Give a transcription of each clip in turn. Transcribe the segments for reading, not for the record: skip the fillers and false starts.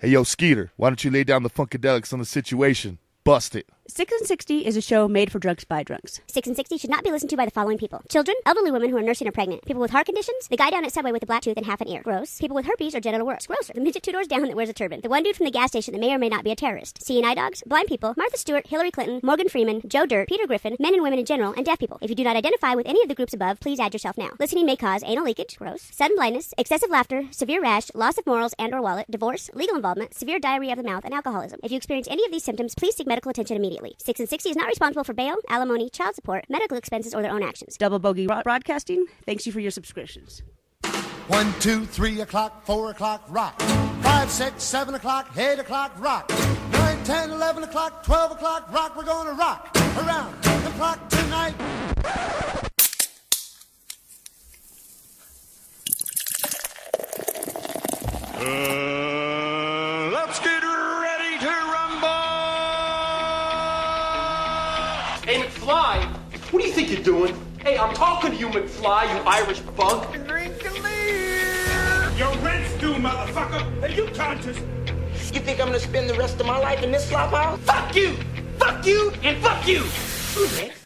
Hey, yo, Skeeter, why don't you lay down the Funkadelics on the situation? Bust it. 6 and 60 is a show made for drunks by drunks. 6 and 60 should not be listened to by the following people: children, elderly women who are nursing or pregnant, people with heart conditions, the guy down at Subway with a black tooth and half an ear, gross, people with herpes or genital worse, grosser, the midget 2 doors down that wears a turban, the one dude from the gas station that may or may not be a terrorist, CNI dogs, blind people, Martha Stewart, Hillary Clinton, Morgan Freeman, Joe Dirt, Peter Griffin, men and women in general, and deaf people. If you do not identify with any of the groups above, please add yourself now. Listening may cause anal leakage, gross, sudden blindness, excessive laughter, severe rash, loss of morals and or wallet, divorce, legal involvement, severe diarrhea of the mouth, and alcoholism. If you experience any of these symptoms, please seek medical attention immediately. 6 and 60 is not responsible for bail, alimony, child support, medical expenses, or their own actions. Double Bogey Broadcasting, thanks you for your subscriptions. 1, 2, 3 o'clock, 4 o'clock, rock. 5, 6, 7 o'clock, 8 o'clock, rock. 9, 10, 11 o'clock, 12 o'clock, rock. We're gonna rock around the clock tonight. Let's get ready to rumble! Hey, McFly, what do you think you're doing? Hey, I'm talking to you, McFly, you Irish bug. Drink a beer! Your rent's due, motherfucker! Are you conscious? You think I'm gonna spend the rest of my life in this slop house? Fuck you! Fuck you! And fuck you! Who's next?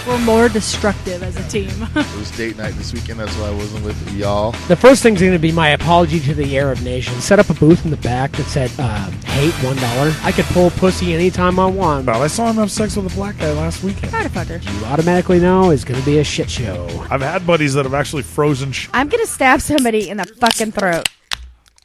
We're more destructive as a team. It was date night this weekend. That's why I wasn't with y'all. The first thing's going to be my apology to the Arab nation. Set up a booth in the back that said, hate $1. I could pull pussy anytime I want. Well, I saw him have sex with a black guy last weekend. Motherfucker. You automatically know it's going to be a shit show. I've had buddies that have actually frozen I'm going to stab somebody in the fucking throat.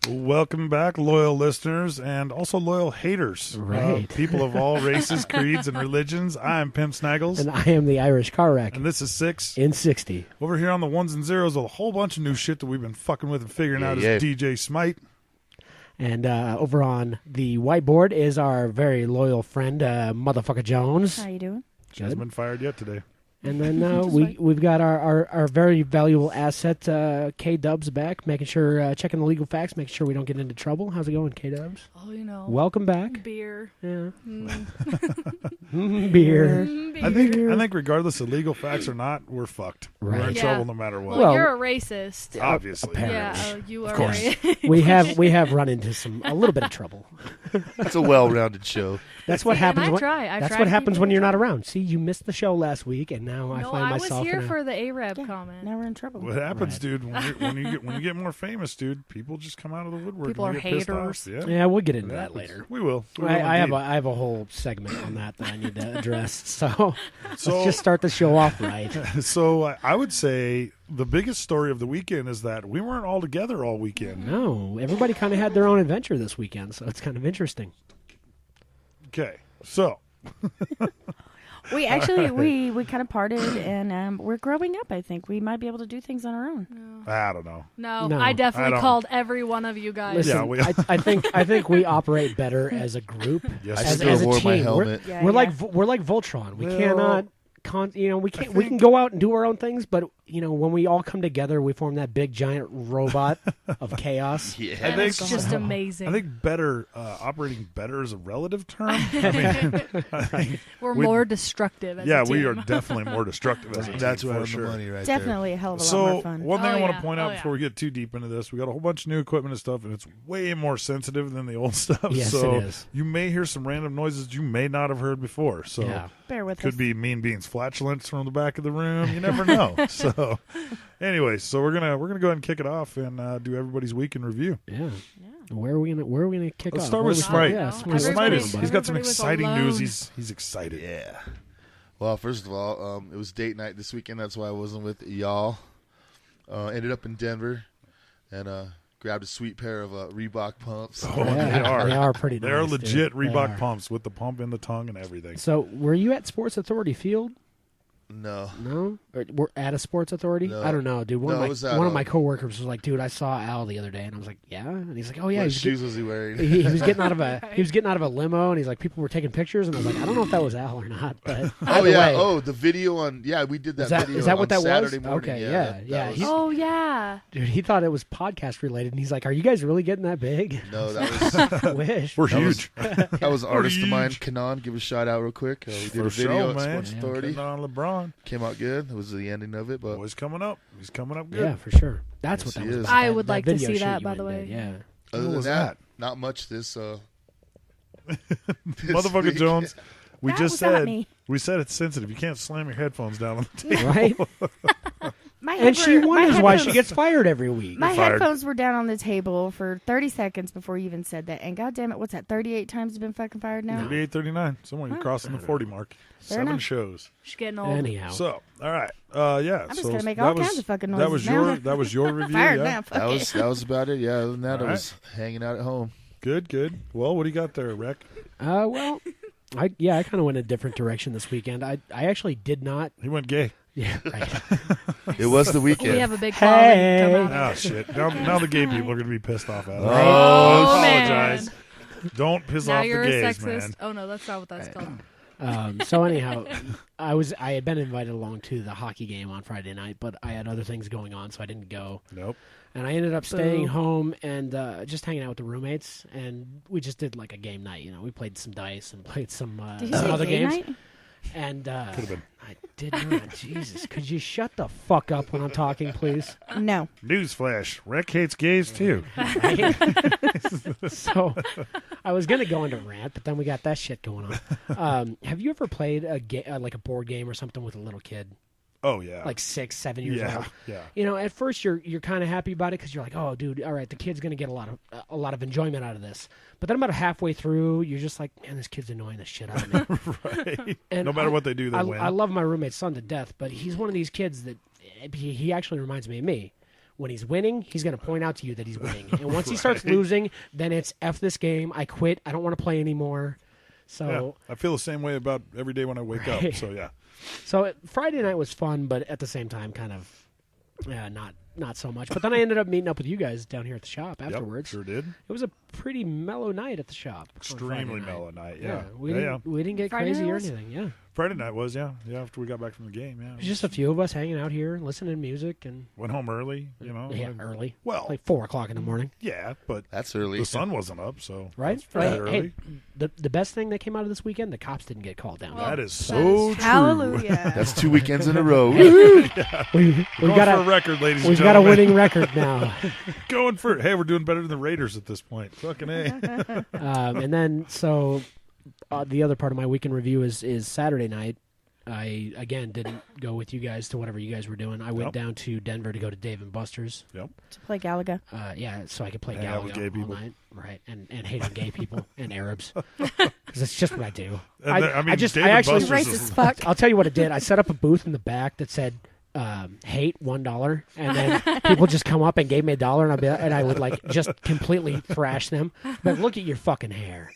Welcome back, loyal listeners, and also loyal haters. Right. People of all races, creeds, and religions. I'm Pimp Snaggles. And I am the Irish car wreck. And this is 6 in 60. Over here on the ones and zeros, a whole bunch of new shit that we've been fucking with and figuring out yeah. is DJ Smite. And over on the whiteboard is our very loyal friend, Motherfucker Jones. How you doing? She hasn't been fired yet today. And then we've got our very valuable asset, K-Dubs, back, making sure, checking the legal facts, making sure we don't get into trouble. How's it going, K-Dubs? Oh, you know. Welcome back. Beer. Yeah. Mm. Beer. I think regardless of legal facts or not, we're fucked. Right. We're in trouble no matter what. Well, you're a racist. Obviously. Apparently. Yeah, you are. Of course. we have run into a little bit of trouble. It's a well-rounded show. That's what happens. That's what happens when you're not around. See, you missed the show last week, and now I find myself. I was here for the Arab comment. Now we're in trouble. What happens, dude? When you get more famous, dude, people just come out of the woodwork. People and are get pissed haters. off. Yeah, we'll get into that later. We will. I have a whole segment on that I need to address. So let's just start the show off right. So I would say the biggest story of the weekend is that we weren't all together all weekend. No, everybody kind of had their own adventure this weekend, so it's kind of interesting. Okay, so We actually we kind of parted, and we're growing up. I think we might be able to do things on our own. I don't know. No, I definitely called every one of you guys. Listen, I think we operate better as a group. Yes, as I a wore team. my helmet. We're like Voltron. We cannot. We can go out and do our own things, but when we all come together, we form that big giant robot of chaos. Yeah, and it's just amazing. I think operating better is a relative term. I mean, we're more destructive as a team. We are definitely more destructive as a team. That's why for the money right Definitely a hell of a lot So more fun. one thing I want to point out before we get too deep into this, we got a whole bunch of new equipment and stuff, and it's way more sensitive than the old stuff. Yes, so it is. you may hear some random noises you may not have heard before. So bear with us. could be Mean Beans flatulence from the back of the room. You never know. So anyway, so we're gonna go ahead and kick it off and do everybody's week in review. Yeah. Where are we gonna kick Let's off? start with Smite. Smite He's got some exciting news. He's excited. Yeah. Well, first of all, it was date night this weekend. That's why I wasn't with y'all. Ended up in Denver and grabbed a sweet pair of Reebok pumps. Oh, they are pretty nice. They're legit dude. Reebok pumps with the pump in the tongue and everything. So, were you at Sports Authority Field? No. Or we're at a Sports Authority? No. I don't know, dude. One of my coworkers was like, "Dude, I saw Al the other day," and I was like, "Yeah," and he's like, "Oh yeah." What shoes was he wearing? He was getting out of a limo, and he's like, people were taking pictures, and I was like, I don't know if that was Al or not, but oh yeah, way, the video on we did that. Video is that what that Saturday was? Morning. Okay, yeah. Oh yeah, dude, he thought it was podcast related, and he's like, "Are you guys really getting that big?" No, that was. I wish we're huge. That was an artist of mine, Kanan. Give a shout out real quick. We did a video at man. Sports Authority. On LeBron Came out good. It was the ending of it, but he's coming up. He's coming up good. Yeah, for sure. That's what that was. I would like to see that, by the way. Yeah. Other What than was that, not much this Motherfucker week. Jones. We That just was not said me. we said it's sensitive. You can't slam your headphones down on the table. Right? And she wonders why she gets fired every week. My headphones were down on the table for 30 seconds before you even said that. And goddamn it, what's that? 38 times you've been fucking fired now. 38, 39. Somewhere you're crossing the 40 mark. Fair 7 enough. shows. She's getting old. Anyhow. So, all right. Yeah. I'm just so gonna make that all was- kinds of fucking That was noises now. your review. Fired Yeah. now. Fuck it. That was about it. Yeah. Other than that, All I was hanging out at home. Good. Well, what do you got there, Rick? Well, I kind of went a different direction this weekend. I actually did not. He went gay. Yeah, right. It was the weekend. We have a big following. Come out. Oh shit! Now the gay people are going to be pissed off at us. Oh, I apologize. Don't piss Now off you're the a gays, sexist. man. Oh no, that's not what that's called. So anyhow, I had been invited along to the hockey game on Friday night, but I had other things going on, so I didn't go. Nope. And I ended up staying Boo. home and just hanging out with the roommates, and we just did like a game night. We played some dice and played some Did you say other gay games. night? And Could have been. I did not. Jesus, could you shut the fuck up when I'm talking, please? No. Newsflash: Rick hates gays too. So I was gonna go into rant, but then we got that shit going on. Have you ever played like a board game or something with a little kid? Oh yeah. Like 6, 7 years Yeah, old. yeah. At first you're kind of happy about it because you're like, oh, dude, all right, the kid's gonna get a lot of enjoyment out of this. But then about halfway through, you're just like, man, this kid's annoying the shit out of me. Right. And No matter what they do, they win. I love my roommate's son to death, but he's one of these kids that he actually reminds me of me. When he's winning, he's going to point out to you that he's winning. And once he starts losing, then it's F this game. I quit. I don't want to play anymore. So I feel the same way about every day when I wake up. Right. So yeah. So Friday night was fun, but at the same time, kind of not so much. But then I ended up meeting up with you guys down here at the shop afterwards. Sure did. It was a pretty mellow night at the shop. on Extremely Friday night. mellow night. Yeah. We didn't get Friday crazy night or was? anything. Yeah. Friday night was yeah after we got back from the game. Yeah. It was just a few of us hanging out here, listening to music, and Went home early. yeah, early. Well, like 4 o'clock in the morning. yeah, but That's early. the sun wasn't up, so Right? that's fairly Hey, early. the best thing that came out of this weekend, the cops didn't get called down. That is so That is true. Hallelujah. That's 2 weekends in a row. we Going got for a a record, ladies and we've got a gentlemen. winning record now. Going for hey, we're doing better than the Raiders at this point. Fucking A. And then so the other part of my weekend review is Saturday night. I again didn't go with you guys to whatever you guys were doing. I went Nope. down to Denver to go to Dave and Buster's. Yep. To play Galaga. Yeah, so I could play Hang out with Galaga gay all people. night, right? And hate on gay people and Arabs because it's just what I do. And then, I mean, Dave and actually Buster's Racist is- fuck. I'll tell you what it did. I set up a booth in the back that said hate $1, and then people just come up and gave me $1, and I would like just completely thrash them. But look at your fucking hair.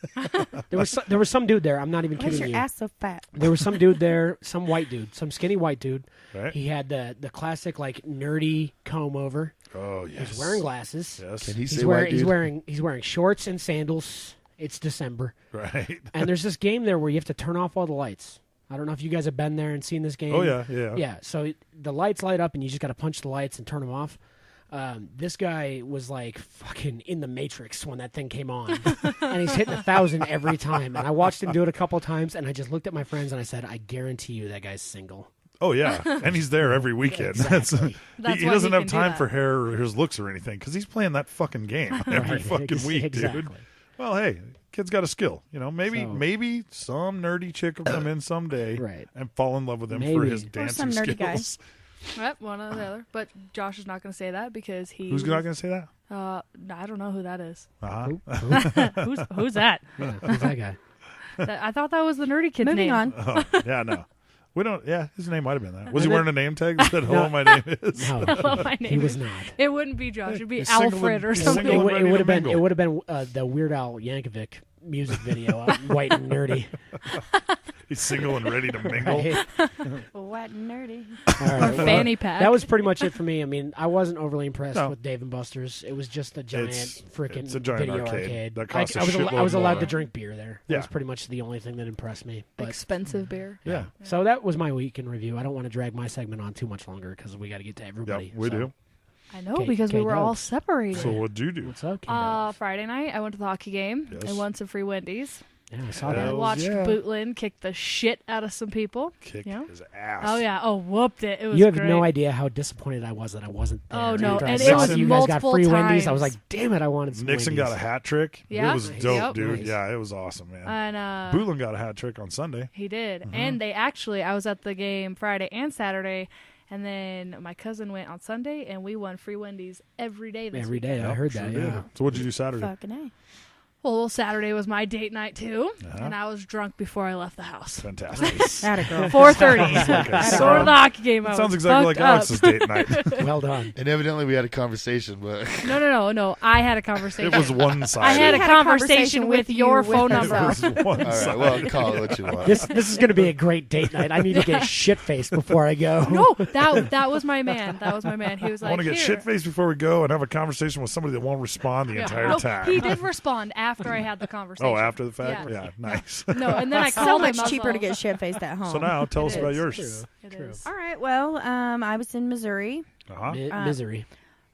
There was some dude there. I'm not even Why is kidding your you. ass so fat? There was some dude there, some white dude, some skinny white dude. Right. He had the classic like nerdy comb over. Oh yes. He's wearing glasses. Yes. Can he He's say wearing white dude? he's wearing shorts and sandals. It's December. Right. And there's this game there where you have to turn off all the lights. I don't know if you guys have been there and seen this game. Oh yeah. Yeah, so the lights light up and you just got to punch the lights and turn them off. This guy was like fucking in the Matrix when that thing came on. And he's hitting 1,000 every time. And I watched him do it a couple times and I just looked at my friends and I said, I guarantee you that guy's single. Oh yeah, and he's there every weekend. Exactly. That's he why doesn't he have can do time that. for hair or his looks or anything because he's playing that fucking game every Right. fucking week, Exactly. dude. Well, hey, kid's got a skill. Maybe So- maybe some nerdy chick will come in someday Right. and fall in love with him for Maybe. his Or dancing some nerdy guy. skills. Yep, one or the other. But Josh is not going to say that because he. Who's not going to say that? I don't know who that is. Uh-huh. Who's that? Yeah, who's that guy? I thought that was the nerdy kid's Moving name. on. Oh, yeah, no. We don't. Yeah, his name might have been that. Was he And wearing a name tag that said "Hello, my name is"? No, Hello, my name he was is- not. It wouldn't be Josh. It'd be He's single Alfred and- or he's something. single and It ready would to have been. mingle. It would have been the Weird Al Yankovic music video, White and Nerdy. He's single and ready to mingle. Right? What nerdy. All right, well, Fanny pack. that was pretty much it for me. I mean, I wasn't overly impressed No. with Dave and Buster's. It was just a giant freaking it's a giant video arcade that I, costs a I was shitload I was allowed more. to drink beer there. That Yeah. was pretty much the only thing that impressed me. But expensive beer. Yeah. so that was my week in review. I don't want to drag my segment on too much longer because we got to get to everybody. Yep, we So, do. I know Okay, because we okay, were all Doug. separated. So what'd you do? What's up? K-Dog? Friday night, I went to the hockey game. Yes. I won some free Wendy's. Yeah, I saw I that. watched yeah. Bootlin kick the shit out of some people. Kicked Yeah. his ass. Oh yeah. Oh, whooped it. It was You have great. no idea how disappointed I was that I wasn't there. Oh, no, After I and saw it was that you guys got multiple free Wendy's. I was times. like, damn it, I wanted some Nixon Wendy's. got a hat trick. Yeah. It was dope, Yep. dude. Nice. Yeah, it was awesome, man. And Bootland got a hat trick on Sunday. he did. Mm-hmm. And they actually, I was at the game Friday and Saturday, and then my cousin went on Sunday, and we won free Wendy's every day this Every day. weekend. I heard Sure that, did. yeah. So what'd you do Saturday? Fucking A. Well, Saturday was my date night too, Uh-huh. and I was drunk before I left the house. Fantastic. Atta girl. 4:30. Sounds like a So solid- the hockey game. I Sounds was exactly like fucked up. Alex's date night. Well done. And evidently we had a conversation, but No. I had a conversation. It was one-sided. I had a He had a conversation conversation with with your you phone with It number. was all one-sided. right, well, call it what you want. This is going to be a great date night. I need to get shit-faced before I go. No, that was my man. That was my man. He was I like, want to get "Here." shit-faced before we go and have a conversation with somebody that won't respond the Yeah. entire No, time. he did respond after I had the conversation. Oh, after the fact? Yeah. Yeah, nice. No, and then I So called much him. I was cheaper to all- get shit faced at home. So now tell It us about is. yours. It is. All right. Well, I was in Missouri. Uh-huh. Misery.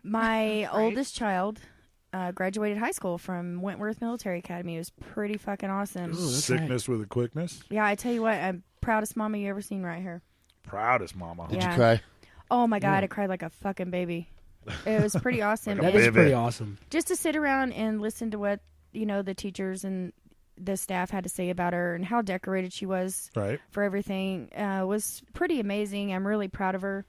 My oldest child graduated high school from Wentworth Military Academy. It was pretty fucking awesome. Ooh, that's Sickness with a quickness. Yeah, I tell you what, I'm proudest mama you ever seen right here. Proudest mama. Did Yeah. you cry? Oh my god, I cried like a fucking baby. It was pretty awesome. Like a That is And pretty awesome. just to sit around and listen to what the teachers and the staff had to say about her and how decorated she was Right. for everything was pretty amazing. I'm really proud of her.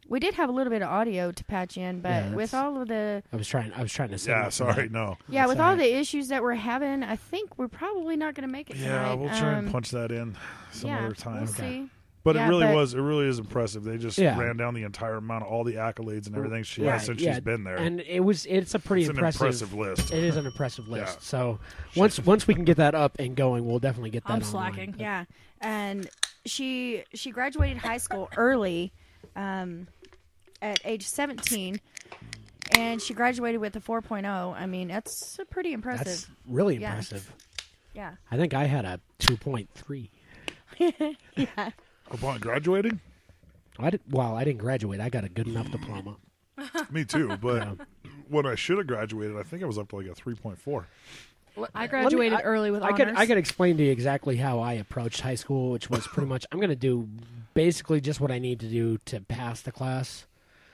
We did have a little bit of audio to patch in, but Yeah, with that's- all of the I was trying to say. Yeah, that. sorry, no. yeah, with That's all all right. the issues that we're having, I think we're probably not going to make it Yeah, tonight. we'll try and punch that in some yeah, other time. We'll see. But Yeah, it really but- it really is impressive. They just Yeah. ran down the entire amount of all the accolades and everything she Right, has since yeah, she's been there. and it's a pretty It's an impressive list. It is an impressive list. Yeah. So once we can get that up and going, we'll definitely get that. I'm online. slacking. Yeah, and she graduated high school early, at age 17, and she graduated with a 4.0. I mean, that's pretty impressive. That's really Yeah. impressive. Yeah. I think I had a 2.3. Yeah. Upon graduating? I didn't graduate. I got a good enough diploma. Me too, but when I should have graduated, I think I was up to like a 3.4. I graduated early with honors. I could explain to you exactly how I approached high school, which was pretty much I'm going to do basically just what I need to do to pass the class.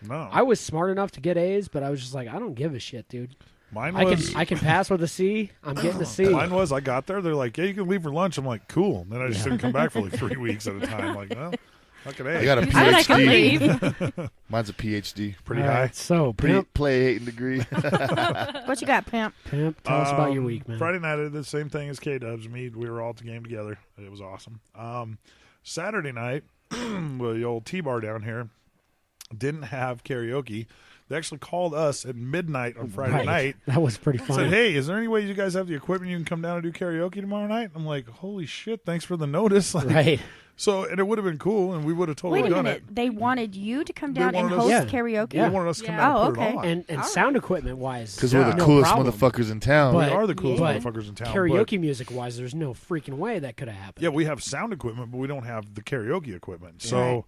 No. I was smart enough to get A's, but I was just like, I don't give a shit, dude. Mine I was can pass with a C. I'm getting a C. Mine was I got there, they're like, yeah, you can leave for lunch. I'm like, cool. And then I just didn't come back for like 3 weeks at a time. Like, well, fucking A. I got a How did I come PhD. leave? Mine's a PhD. Pretty All high. right, so Pretty pimp, play hating degree. What you got, pimp? tell us about your week, man. Friday night I did the same thing as K-Dubs. We were all at the game together. It was awesome. Saturday night, the old T-Bar down here didn't have karaoke. They actually called us at midnight on Friday Right. night. That was pretty Said, funny. hey, is there any way you guys have the equipment you can come down and do karaoke tomorrow night? I'm like, holy shit, thanks for the notice. Like, Right. So, and it would have been cool, and we would have totally Wait a done minute. it. They wanted you to come They down and wanted us- host Yeah. karaoke? They wanted us to come Yeah. down Oh, and put okay. it on. And All sound equipment wise, Because we're the no coolest problem. motherfuckers in town. we But- are the coolest but motherfuckers in town. Karaoke music wise, there's no freaking way that could have happened. Yeah, we have sound equipment, but we don't have the karaoke equipment. So Right.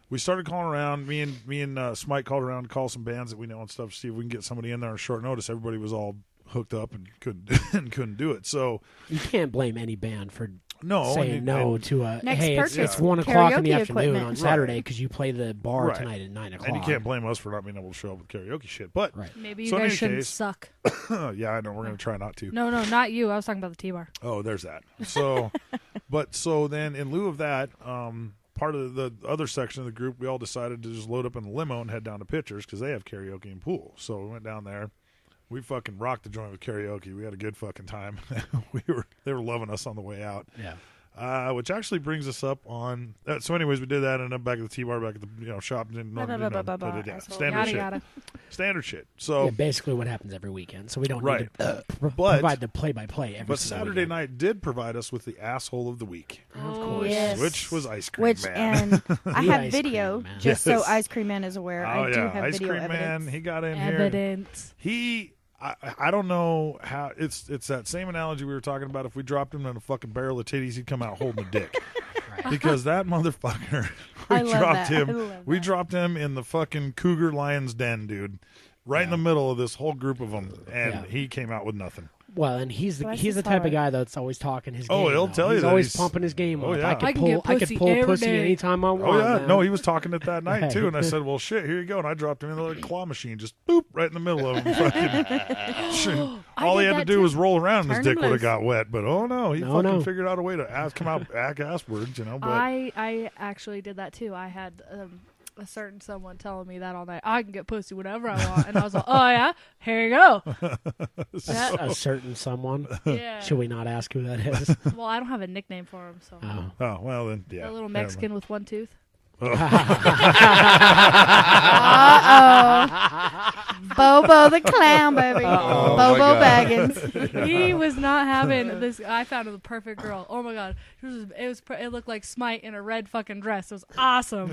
we started calling around. Me and Smite called around to call some bands that we know and stuff, see if we can get somebody in there on short notice. Everybody was all hooked up and couldn't do it. So You can't blame any band for no, saying and- no and- to a Next hey, purchase, it's 1 o'clock in the karaoke afternoon equipment. on Right. Saturday because you play the bar Right. tonight at 9 o'clock. and you can't blame us for not being able to show up with karaoke shit. But Right. Maybe you So in guys any shouldn't case- suck. yeah, I know we're going to try not to. No, not you. I was talking about the T-bar. Oh, there's that. So, so then in lieu of that, part of the other section of the group, we all decided to just load up in the limo and head down to Pitchers because they have karaoke and pool. So we went down there. We fucking rocked the joint with karaoke. We had a good fucking time. They were loving us on the way out. Yeah. Which actually brings us up on. So, anyways, we did that and then back at the T-bar, back at the shop, and Asshole. standard Yada shit. yada. Standard shit. So, Yeah, basically what happens every weekend. So we don't Right. need to but- provide the play-by-play every but single Saturday weekend. night did provide us with the asshole of the week, Of course. Yes. which was Ice Cream Which, Man. and I The have Ice video, Cream Man. just Yes. so Ice Cream Man is aware. Oh I do yeah, have Ice video Cream evidence. Man. He got in here. Evidence. I don't know how it's that same analogy we were talking about. If we dropped him in a fucking barrel of titties, he'd come out holding a dick. Because that motherfucker, I we love dropped that. I him. love We that. dropped him in the fucking cougar lion's den, dude. Right in the middle of this whole group of them, and Yeah. he came out with nothing. Well, and he's Bless the his type of heart. guy that's always talking his Oh, game. he'll though. tell you he's that always he's- pumping his game Oh, up. yeah. I I could can get pull pussy pussy every day. anytime I Oh want. yeah, man. no, he was talking it that night too, and I said, "Well, shit, here you go." And I dropped him in the little claw machine, just boop right in the middle of him. Fucking, all he did had to that do too. was roll around, and his Turn dick him would have loose. got wet. But oh no, he No, fucking no. figured out a way to come out asswards, But I actually did that too. I had a certain someone telling me that all night. I can get pussy whenever I want, and I was like, oh yeah, here you go. A certain someone. Yeah. Should we not ask who that is? Well, I don't have a nickname for him, so Oh. oh well, then yeah, a little never Mexican with one tooth. Bobo the clown, baby. Oh, Bobo my God. Baggins. He was not having this. I found the perfect girl. Oh my god, it looked like Smite in a red fucking dress. It was awesome.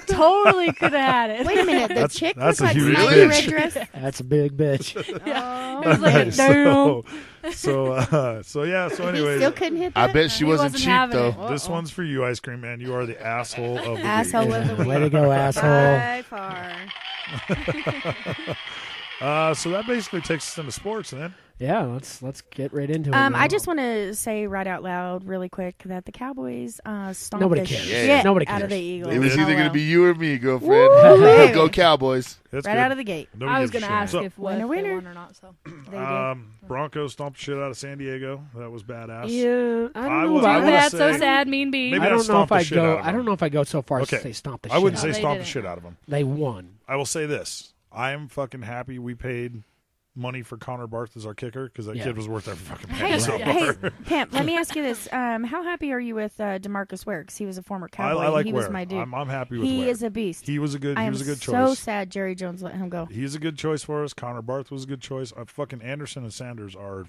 Totally could have had it. Wait a minute. The chick that's looks a like huge Smiley in a bitch. red dress. That's a big bitch. It was like a damn. So yeah. So He anyways, still couldn't hit I that. bet she He wasn't wasn't cheap having though. it. this one's for you, Ice Cream Man. You are the asshole of the Asshole week. of the week. Way to go, asshole. By far. So that basically takes us into sports, then. Yeah, let's get right into it. I now. just want to say right out loud, really quick, that the Cowboys stomped Nobody the cares. shit Nobody out of cares. the Eagles. It was either Hello. going to be you or me, girlfriend. Woo! Go Cowboys. That's right good. out of the gate. Nobody I was gives a gonna shit. ask if Winner, they winner. won or not. So They did. Broncos stomped the shit out of San Diego. That was badass. Yeah, I don't I know would- too I about would that. bad, so say- sad, mean bee. Maybe I don't know stomp if the I shit go. out of I don't them. know if I go so far as to Okay. say stomp the I shit. wouldn't out say of They them. stomp the didn't. shit out of them. They won. I will say this. I am fucking happy we paid money for Connor Barth as our kicker because that Yeah. kid was worth every fucking Hey, penny so hey, far. Pimp, let me ask you this. How happy are you with DeMarcus Ware? Because he was a former I Cowboy. like he Ware. was my dude. I'm happy with He Ware. is a beast. He was a good. I He am was a good so choice. sad Jerry Jones let him go. He's a good choice for us. Connor Barth was a good choice. Fucking Anderson and Sanders are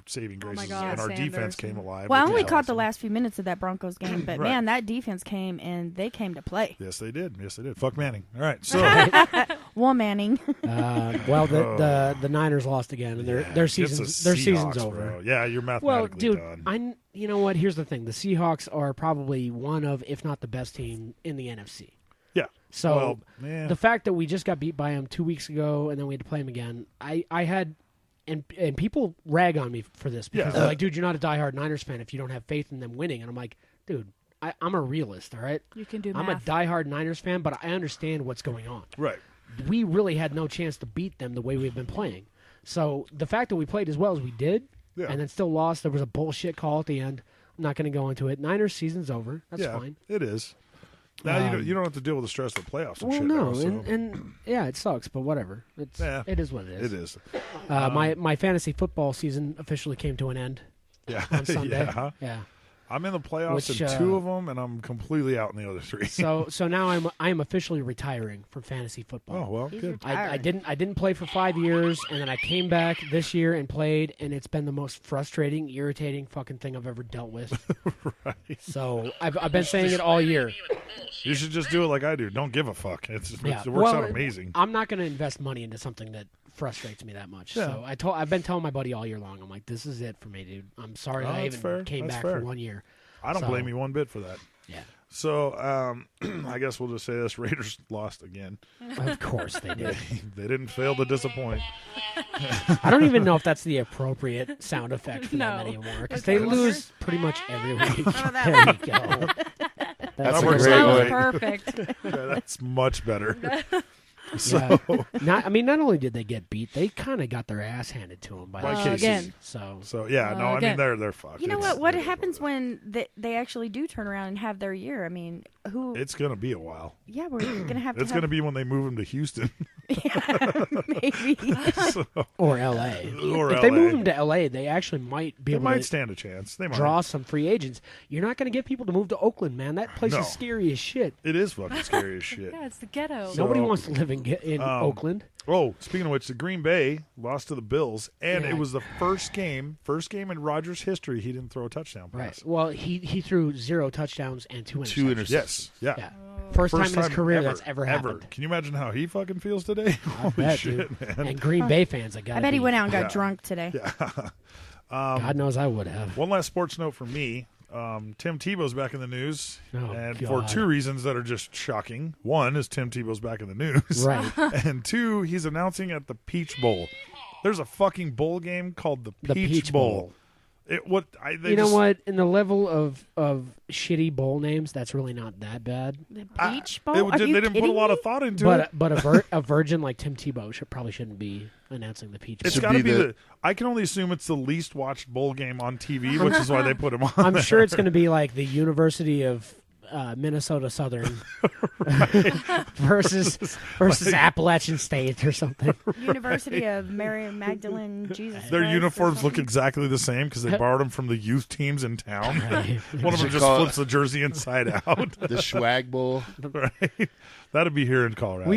saving Oh my graces, God, and our Sanders. defense came alive. Well, I which only is caught the awesome. last few minutes of that Broncos game, but Right. man, that defense came and they came to play. Yes, they did. Yes, they did. Fuck Manning. All right, so One Manning. Well, the Niners lost again, and their season's Seahawks, over. bro. Yeah, you're Well, mathematically dude, done. you know what? Here's the thing: the Seahawks are probably one of, if not the best team in the NFC. Yeah. So Well, yeah. the fact that we just got beat by them 2 weeks ago, and then we had to play them again, I had, and people rag on me for this because Yeah. they're like, dude, you're not a diehard Niners fan if you don't have faith in them winning, and I'm like, dude, I'm a realist, all right? you can do I'm a math. diehard Niners fan, but I understand what's going on. Right. We really had no chance to beat them the way we've been playing. So the fact that we played as well as we did, Yeah. and then still lost, there was a bullshit call at the end. I'm not going to go into it. Niners season's over. That's yeah, fine. it is. Now you don't have to deal with the stress of the playoffs and Well, shit. no, now, so. and yeah, it sucks, but whatever. It is what it is. It is. My fantasy football season officially came to an end Yeah. on Sunday. Yeah. I'm in the playoffs Which, in 2 of them, and I'm completely out in the other 3. So now I am officially retiring from fantasy football. Oh well, good. I didn't play for 5 years, and then I came back this year and played, and it's been the most frustrating, irritating fucking thing I've ever dealt with. Right. So I've been saying it all year. You should just do it like I do. Don't give a fuck. It works Well, out amazing. I'm not going to invest money into something that frustrates me that much. Yeah. So I've been telling my buddy all year long. I'm like, this is it for me, dude. I'm sorry Oh, that I that's even fair. came That's back fair. for 1 year. I don't So- blame you one bit for that. Yeah. So I guess we'll just say this: Raiders lost again. Of course they did. They didn't fail to disappoint. I don't even know if that's the appropriate sound effect for No. them anymore because they lose pretty much every week. Oh, that There you go. That's a a great great That was way. perfect. Yeah, that's much better. Yeah. Not only did they get beat, they kind of got their ass handed to them by By the Casey. Chiefs. Again. So yeah, no, I mean again. they're fucked. You know It's- what? What happens when they actually do turn around and have their year? I mean, who? It's gonna be a while. Yeah, we're gonna have to. It's gonna be when they move him to Houston maybe. So- Or L.A. or If LA. they move them to L.A., they actually might be They able might to stand a chance. They might. draw some free agents. You're not going to get people to move to Oakland, man. That place No. is scary as shit. It is fucking scary as shit. Yeah, it's the ghetto. So- Nobody wants to live in Oakland. Oh, speaking of which, the Green Bay lost to the Bills, and Yeah. it was the first game in Rodgers' history he didn't throw a touchdown pass. Right. Well, he threw 0 touchdowns and 2 interceptions. 2 interceptions. Yes. Yeah. Yeah. First time in his career that's ever happened. Can you imagine how he fucking feels today? I Holy bet, shit, dude. man. And Green Bay fans, I bet he went out and got Yeah. drunk today. God knows I would have. One last sports note for me. Tim Tebow's back in the news, Oh, and God. for 2 reasons that are just shocking. One is Tim Tebow's back in the news, Right. and 2, he's announcing at the Peach Bowl There's a fucking bowl game called the Peach Bowl. What in the level of shitty bowl names, that's really not that bad. The Peach Bowl? They didn't put a lot of thought into it. But a virgin like Tim Tebow probably shouldn't be announcing the Peach Bowl. It's got to be I can only assume it's the least watched bowl game on TV, which is why they put him on. I'm sure it's going to be like the University of Minnesota Southern versus Appalachian State or something. University of Mary Magdalene Jesus. Their Christ uniforms look exactly the same because they borrowed them from the youth teams in town. Right. One of them just flips the jersey inside out. The Swag Bowl. Right. That'd be here in Colorado.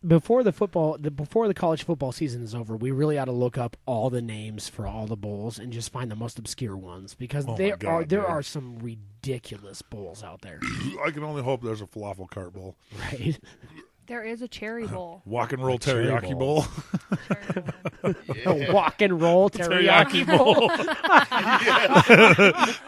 Before the college football season is over, we really ought to look up all the names for all the bowls and just find the most obscure ones because there are some ridiculous bowls out there. I can only hope there's a falafel cart bowl. Right. There is a cherry bowl. Walk and roll teriyaki bowl. A walk and roll teriyaki bowl.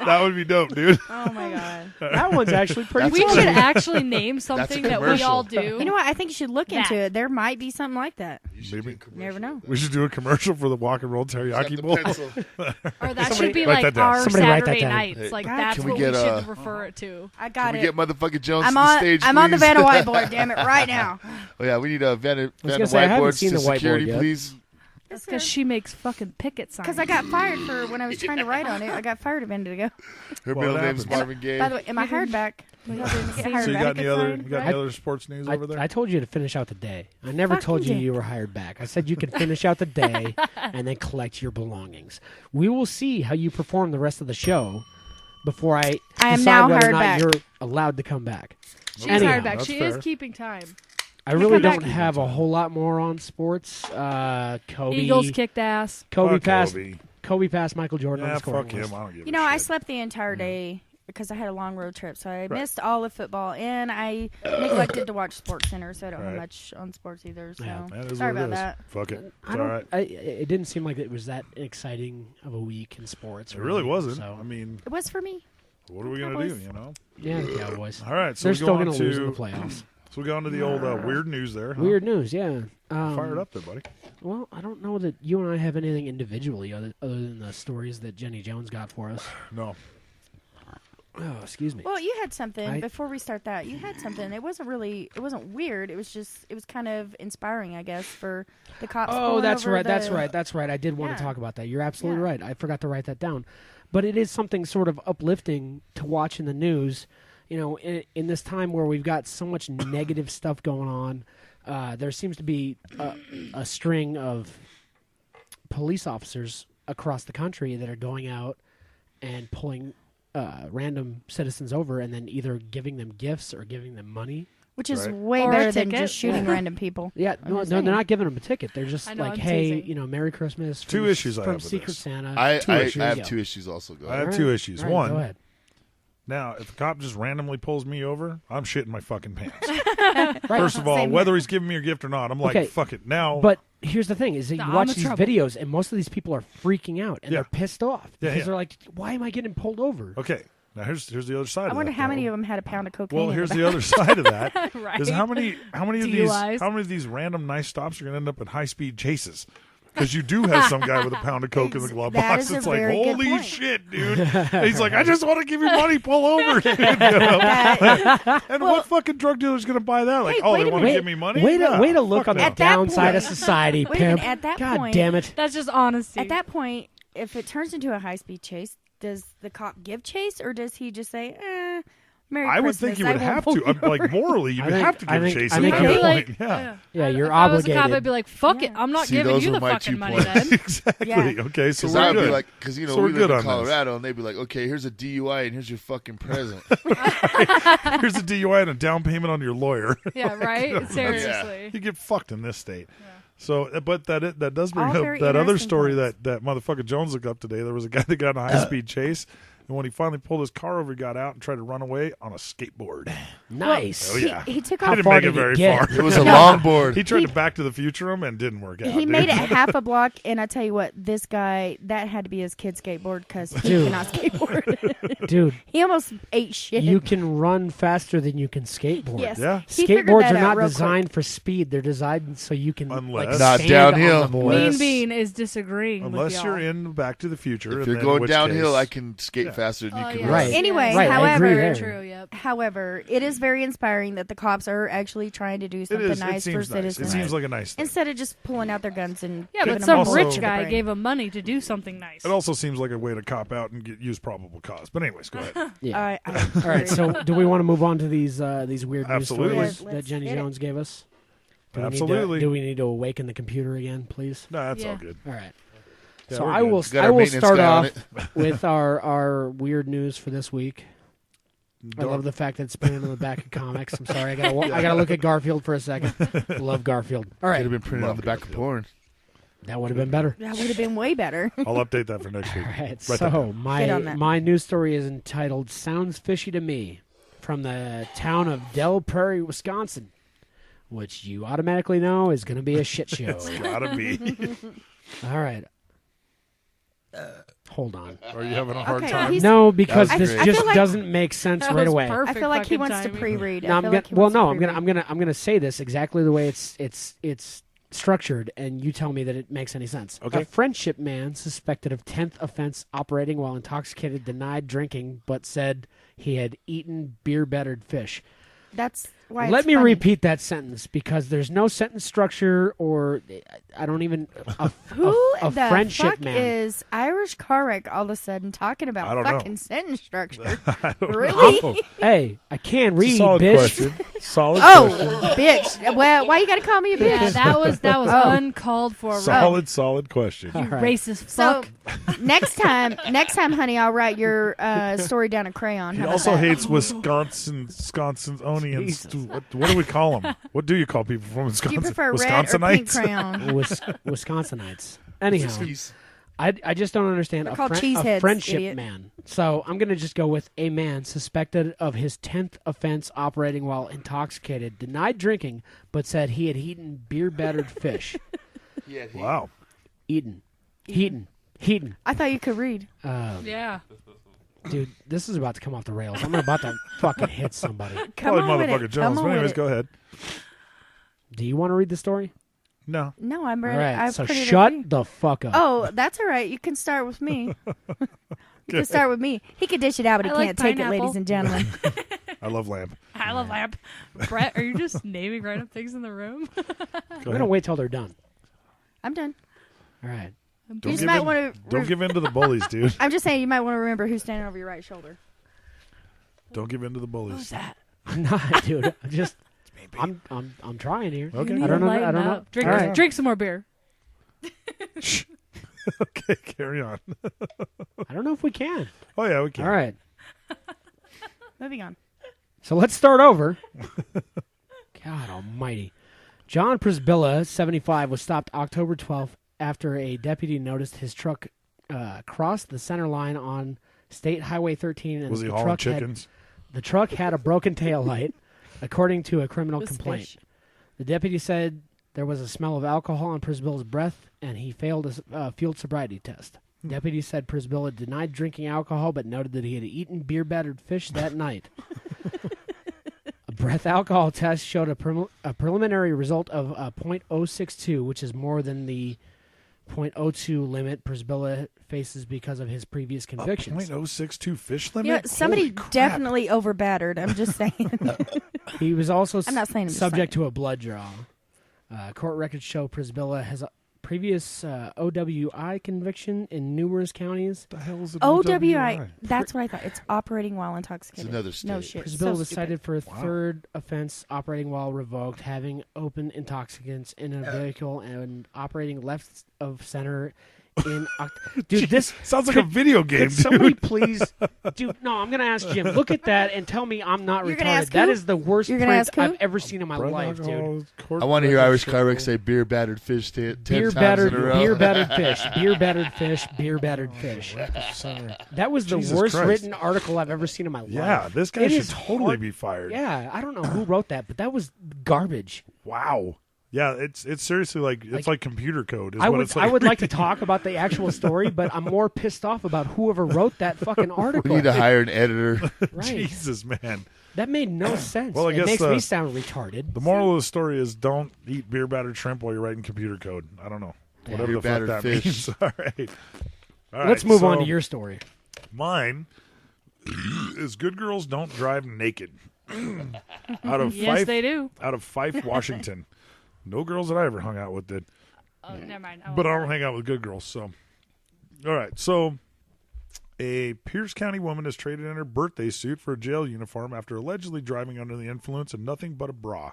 That would be dope, dude. Oh my god. That one's actually pretty We funny. should actually name something that we all do. You know what? I think you should look into it. There might be something like that. Maybe. You never know. We should do a commercial for the walk and roll teriyaki bowl. Or that should be like our Saturday nights. Like that's what we should refer it to. I got it. Can we get motherfucking Jones I'm to the stage, I'm on the please? Vanna Whiteboard, damn it, right now. Oh yeah, we need a Vanna I haven't Whiteboards seen to the whiteboard security, yet. please. That's because she makes fucking picket signs. Because I got fired for when I was trying to write on it. I got fired a minute ago. Her Well, middle it name's happens. Marvin Gaye. By the way, am I hired back? So you got any other sports news over there? I told you to finish out the day. I never told you you were hired back. I said you could finish out the day and then collect your belongings. We will see how you perform the rest of the show before I am decide now whether or hired not back. you're allowed to come back. She's Anyhow, hired back. that's She fair. is keeping time. I really come back. don't have a whole lot more on sports. Kobe Eagles kicked ass. Kobe Fuck passed Kobe. Kobe passed Michael Jordan on Yeah, the scoring fuck him. list. I don't give You a know, I shit. slept the entire day because I had a long road trip, so I missed all of football, and I neglected to watch Sports Center, so I don't have much on sports either. So Yeah, That is sorry what it about is. that. Fuck it. I It's all right. it didn't seem like it was that exciting of a week in sports. It really wasn't. So. I mean, It was for me. what are we gonna do? You know. Yeah, the Cowboys. All right, so They're we still go on going to lose in the to playoffs. so we go on to the old weird news there. Huh? Weird news, yeah. Fired up there, buddy. Well, I don't know that you and I have anything individually other than the stories that Jenny Jones got for us. No. Oh, excuse me. Well, you had something before we start that. You had something. It wasn't weird. It was kind of inspiring, I guess, for the cops. Oh, pulling that's over right. That's the- right. That's right. I did want to Yeah. talk about that. You're absolutely Yeah. right. I forgot to write that down. But it is something sort of uplifting to watch in the news. You know, in this time where we've got so much negative stuff going on, there seems to be a string of police officers across the country that are going out and pulling random citizens over and then either giving them gifts or giving them money. Which is Right. way Or a better than ticket. just shooting random people. Yeah, I'm no, just they're saying. not giving them a ticket. They're just I know, like, I'm hey, teasing. you know, Merry Christmas. Two from, issues I from have with Secret this. Santa. I issues. have Yeah. two issues also. Go I ahead. have two issues. All right, One, go ahead. now if a cop just randomly pulls me over, I'm shitting my fucking pants. Right. First of all, Same whether he's giving me a gift or not, I'm like, Okay. fuck it. Now, But here's the thing: is that you I'm watch in these trouble. videos, and most of these people are freaking out and Yeah. they're pissed off Yeah, because yeah. they're like, "Why am I getting pulled over?" okay. Now here's the other side. I of wonder that, how though. many of them had a pound of cocaine. Well, in here's the the other side of that. Right. Is how many DUIs. of these random nice stops are going to end up in high speed chases? Because you do have some guy with a pound of coke in the glove That box. is a It's like, very good holy point. shit, dude! And he's like, I just want to give you money, pull over, dude. You know? And what fucking drug dealer's going to buy that? Like, Hey, oh, wait they a want to minute. give me money? Way to Yeah, way to look fuck on the no. At that downside of point- society, Wait a minute, pimp. at that God point- damn it! That's just honesty. At that point, if it turns into a high-speed chase, does the cop give chase, or does he just say, Merry I would Christmas, think you I would won't have pull to. you Like, over." morally, you I would think- have to I give think- chase I at think that you're- point. Like, Yeah. Yeah, you're if I was a obligated. cop, I'd be like, fuck it. Yeah. I'm not See, giving those you were the my fucking 2 money points. then. Exactly. Yeah. Okay, so Because we're I'd good. be like, because you know So we're we good live in on this. Colorado, and they'd be like, okay, here's a DUI, and here's your fucking present. Here's a DUI and a down payment on your lawyer. Yeah, right? Seriously. You get fucked in this state. So, but that does bring All up very that other interesting story points. that motherfucker Jones looked up today. There was a guy that got in a high speed chase, and And when he finally pulled his car over, he got out and tried to run away on a skateboard. Nice. Oh, yeah. He took He off. didn't far make did it he very get? far. It was a longboard. He tried to Back to the Future him and didn't work out. He dude. made it half a block, and I tell you what, this guy, that had to be his kid's skateboard because he Dude. cannot skateboard. Dude, He almost ate shit. you can run faster than you can skateboard. Yes. Yeah. He figured Skateboards that are out not real designed quick. for speed. They're designed so you can Unless- Not stand downhill. on the board. Unless- Mean Bean is disagreeing with Unless y'all. you're in Back to the Future. If and you're then in going which downhill, case- I can skate faster than you can yeah. run. Right. Anyway, Right, I agree however, there. True, yep. however, it is very inspiring that the cops are actually trying to do It something is. It nice for seems nice. It citizens seems like a nice thing. instead of just pulling out their guns and Yeah, giving but them some a bullet rich to the guy brain. gave him money to do something nice. It also seems like a way to cop out and use probable cause. But anyways, go ahead. Yeah. I All right, so do we want to move on to these weird news Absolutely. stories Let's that Jenny get it. Jones gave us? Do Absolutely. do we need to awaken the computer again, please? No, that's Yeah. all good. All right. Yeah, So we're I good. will. Got I our will maintenance start guy on off with our weird news for this week. I love the fact that it's printed on the back of comics. I'm sorry, I gotta look at Garfield for a second. Love Garfield. All Could right, have been printed on the back of porn. that would have been better. That would have been way better. I'll update that for next week. All right, Write that so down. Get on that. my news story is entitled "Sounds Fishy to Me," from the town of Del Prairie, Wisconsin, which you automatically know is going to be a shit show. It's gotta be. All right, hold on. Are you having a hard Okay, time? he's- No, because That this was great. I just feel like- doesn't make sense That right was away. perfect I feel like he fucking wants to timing. pre-read. No, I I'm feel gonna. like he Well, wants to no, I'm pre-read. gonna say this exactly the way it's structured, and you tell me that it makes any sense. Okay. A friendship man suspected of 10th offense operating while intoxicated denied drinking, but said he had eaten beer-battered fish. That's why. Let it's me funny. repeat that sentence because there's no sentence structure, or I don't even Who a the friendship fuck man. is Irish car wreck all of a sudden talking I about don't know. fucking sentence structure? I don't Really? know. Hey, I can't It's a read, solid bitch. question. Solid Oh, question. bitch! Well, why you gotta call me a bitch? Yeah, that was Oh. uncalled for. Solid question. All right. Racist So fuck. next time, honey, I'll write your story down in crayon. He How about also that? hates Wisconsinians. What do we call them? What do you call people from Do Wisconsin? you prefer red or pink Wisconsinites? crayon? Wisconsinites. Anyhow, I just don't understand They're a, called a cheeseheads, friendship idiot. man. So I'm going to just go with a man suspected of his 10th offense operating while intoxicated, denied drinking, but said he had eaten beer-battered fish. Wow. Heaton. I thought you could read. Yeah. Dude, this is about to come off the rails. I'm about to fucking hit somebody. Come Probably on with motherfucker it. Jones. Come But on with anyways, it. go ahead. Do you want to read the story? No. No, I'm All ready. right, I've so printed it shut for you. the fuck up. Oh, that's all right. You can start with me. You can start with me. He can dish it out, but he I like can't take it, pineapple. ladies and gentlemen. I love lamp. I love lamp. Brett, are you just naming random things in the room? I'm going to wait till they're done. I'm done. All right. You Don't just give might in, want to. don't give in to the bullies, dude. I'm just saying, you might want to remember who's standing over your right shoulder. Don't give in to the bullies. that? I'm not, dude. I'm trying here. Okay. You I don't know. lighten I don't know. up. Drink, All right. drink some more beer. Okay, carry on. I don't know if we can. Oh, yeah, we can. All right. Moving on. So let's start over. God almighty. John Prisbilla, 75, was stopped October 12th after a deputy noticed his truck crossed the center line on State Highway 13. And Was he the hauling truck chickens? the truck had a broken tail light, according to a criminal It was complaint. fish. The deputy said there was a smell of alcohol on Prisbilla's breath, and he failed a field sobriety test. Deputy said Prisbilla denied drinking alcohol, but noted that he had eaten beer-battered fish that night. A breath alcohol test showed a preliminary result of .062, which is more than the .02 limit Prisbilla faces because of his previous convictions. .062 fish limit? Yeah, somebody Holy crap. definitely overbattered. I'm just saying. He was also I'm not saying, I'm just subject saying. to a blood draw. Court records show Prisbilla has a previous OWI conviction in numerous counties. The hell is an OWI. That's what I thought. It's operating while intoxicated. It's another No state. shit. Prisbilla So was stupid. cited for a third offense, operating while revoked, having open intoxicants in a vehicle, and operating left of center in dude, this sounds like a video game, Could somebody dude. please, dude? No, I'm gonna ask Jim. Look at that and tell me I'm not You're gonna retarded. ask That who? is the worst You're print gonna ask who? I've ever seen in my life, dude. I want to hear Irish Kyrick say beer battered fish 10 Beer times in a row. beer battered fish, beer battered fish, beer battered fish. That was the Jesus worst Christ. written article I've ever seen in my life. Yeah, this guy It should is totally hard- be fired. Yeah, I don't know who wrote that, but that was garbage. Wow. Yeah, it's seriously it's like computer code. Is I what would it's like. I would like to talk about the actual story, but I'm more pissed off about whoever wrote that fucking article. We need to hire an editor. Right. Jesus, man. That made no sense. Well, I it guess makes me sound retarded. The moral of the story is don't eat beer battered shrimp while you're writing computer code. I don't know. Whatever Beer the fuck battered that fish. means. All right. All Let's right, move on so to your story. Mine is good girls don't drive naked. Out of Yes, they do. Out of Fife, Washington. No girls that I ever hung out with did. Oh, never mind. But I don't hang out with good girls, so. All right, so a Pierce County woman is traded in her birthday suit for a jail uniform after allegedly driving under the influence of nothing but a bra.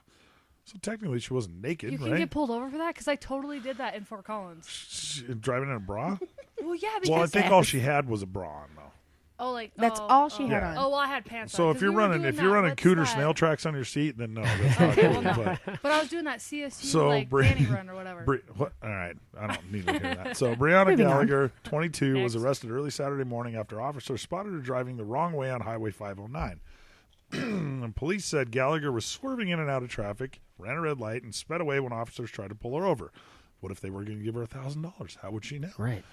So technically, she wasn't naked, You can right? get pulled over for that because I totally did that in Fort Collins. Driving in a bra? Well, yeah, because Well, I think all she had was a bra on, though. That's all she had Yeah. on. Oh well, I had pants. So on, if 'cause you're we were running, doing if you're that- running what's cooter that? snail tracks on your seat, then no, that's not Okay, well, good. no. But, But I was doing that CSU so like panty run or whatever. What? All right, I don't need to hear that. So Brianna Moving on. Gallagher, 22, was Next. arrested early Saturday morning after officers spotted her driving the wrong way on Highway 509. And police said Gallagher was swerving in and out of traffic, ran a red light, and sped away when officers tried to pull her over. What if they were going to give her $1,000? How would she know? Right.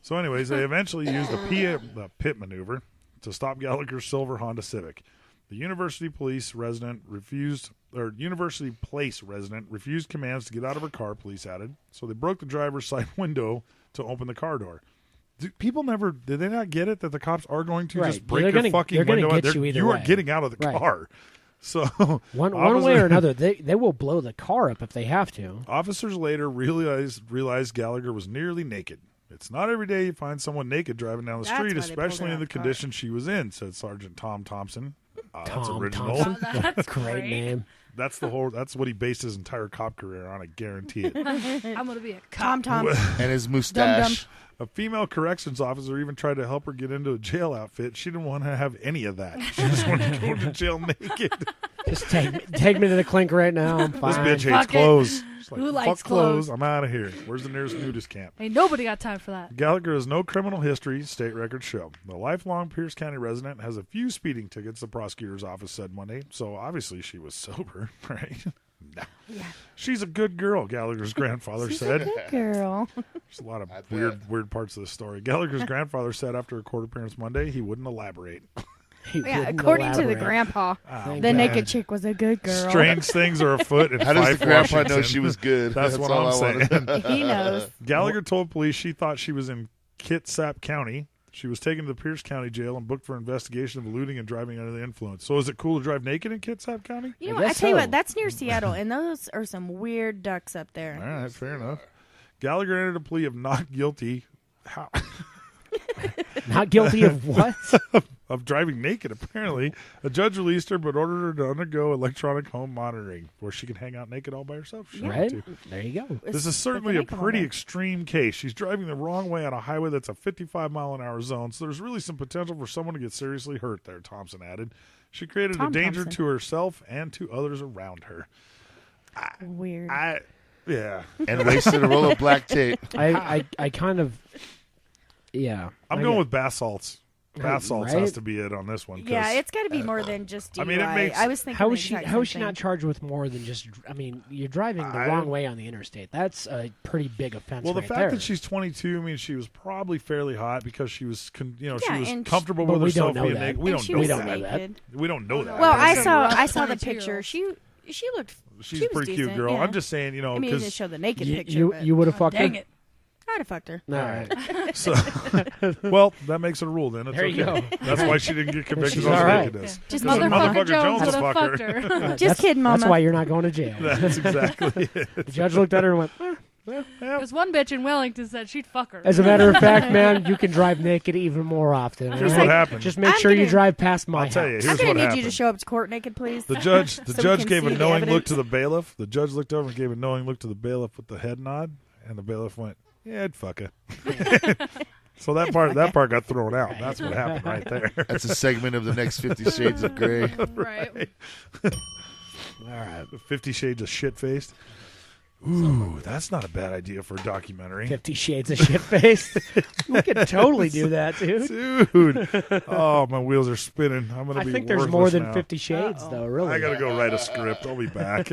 So, anyways, they eventually used a pit maneuver to stop Gallagher's silver Honda Civic. The University Place resident refused commands to get out of her car, police added. So they broke the driver's side window to open the car door. Did they not get it that the cops are going to Right. just break They're your gonna- fucking they're gonna window? get you either you are way. getting out of the Right. car. So One way or another, they will blow the car up if they have to. Officers later realized Gallagher was nearly naked. It's not every day you find someone naked driving down the That's street, why they pulled her especially out in the of the car. condition she was in, said Sergeant Tom Thompson. That's Tom original. Thompson. That's Great name. That's what he based his entire cop career on. I guarantee it. I'm gonna be a cop. Tom. And his mustache. A female corrections officer even tried to help her get into a jail outfit. She didn't want to have any of that. She just wanted to go to jail naked. Just take me to the clink right now. I'm fine. This bitch hates Fuck it. clothes. She's like, Who fuck likes clothes? I'm out of here. Where's the nearest nudist camp? Ain't nobody got time for that. Gallagher has no criminal history, state records show. The lifelong Pierce County resident has a few speeding tickets, the prosecutor's office said Monday, so obviously she was sober, right? No. Yeah. She's a good girl, Gallagher's grandfather She's said. a good girl. There's a lot of weird parts of the story. Gallagher's grandfather said after a court appearance Monday he wouldn't elaborate. He Yeah, wouldn't according to the elaborate. grandpa, Thank the God. naked chick was a good girl. Strange things are afoot in How does Fife, the grandpa know Washington. she was good? That's what all I'm I saying. wanted. He knows. Gallagher told police she thought she was in Kitsap County. She was taken to the Pierce County Jail and booked for investigation of eluding and driving under the influence. So is it cool to drive naked in Kitsap County? You know, I I guess tell you so. what, that's near Seattle, and those are some weird ducks up there. All right, fair enough. Gallagher entered a plea of not guilty Not guilty of what? of driving naked, apparently. A judge released her but ordered her to undergo electronic home monitoring where she can hang out naked all by herself. if she Right? wanted to. There you go. This is certainly a pretty extreme case. She's driving the wrong way on a highway that's a 55-mile-an-hour zone, so there's really some potential for someone to get seriously hurt there, Thompson added. She created Tom a danger Thompson. to herself and to others around her. Weird. Yeah. And wasted a roll of black tape. I kind of, yeah. I'm I going get- with bath salts. Bath salts Right? has to be it on this one. 'cause Yeah, it's got to be more than just DUI. I mean, it makes- I was thinking How the is she? exact How is she same not thing. charged with more than just? I mean, you're driving the wrong way on the interstate. That's a pretty big offense. Well, the right fact there. that she's 22 means she was probably fairly hot because she was, Yeah, she was and comfortable But with we herself don't know being that. naked. We And don't she know was don't that. know that. naked. We don't know that. Well, Like I said, saw rough the 22-year-old. picture. She looked. She's she a was pretty cute decent, girl. yeah. I'm just saying, I mean, you because didn't show the naked you picture. but would have fucked Dang her. it. I'd have fucked her. All right. So, well, that makes it a rule then. It's There you okay. go. That's why she didn't get convicted She's on all right. nakedness. Just Because Motherfucker Jones would would have fucked her. Just That's- kidding, Mama. That's why you're not going to jail. That's exactly it. The judge looked at her and went, There's one bitch in Wellington said she'd fuck her. as a matter of fact, man, you can drive naked even more often. Here's all what right? happened. Just make I'm sure you gonna- drive past my I'll tell you. house. Here's I'm gonna what need happened. you to show up to court naked, please. The judge, So we can gave a see the knowing look evidence. to the bailiff. The judge looked over and gave a knowing look to the bailiff with the head nod, and the bailiff went, Yeah, I'd fuck her. So that part got thrown out. That's what happened right there. That's a segment of the next 50 Shades of Grey. Right. All right. 50 Shades of Shit-Faced. Ooh, that's not a bad idea for a documentary. 50 Shades of Shit-Faced. We could totally do that, dude. Dude. Oh, my wheels are spinning. I'm gonna I be think there's worthless more than now. 50 Shades, though, really. I gotta go write a script. I'll be back.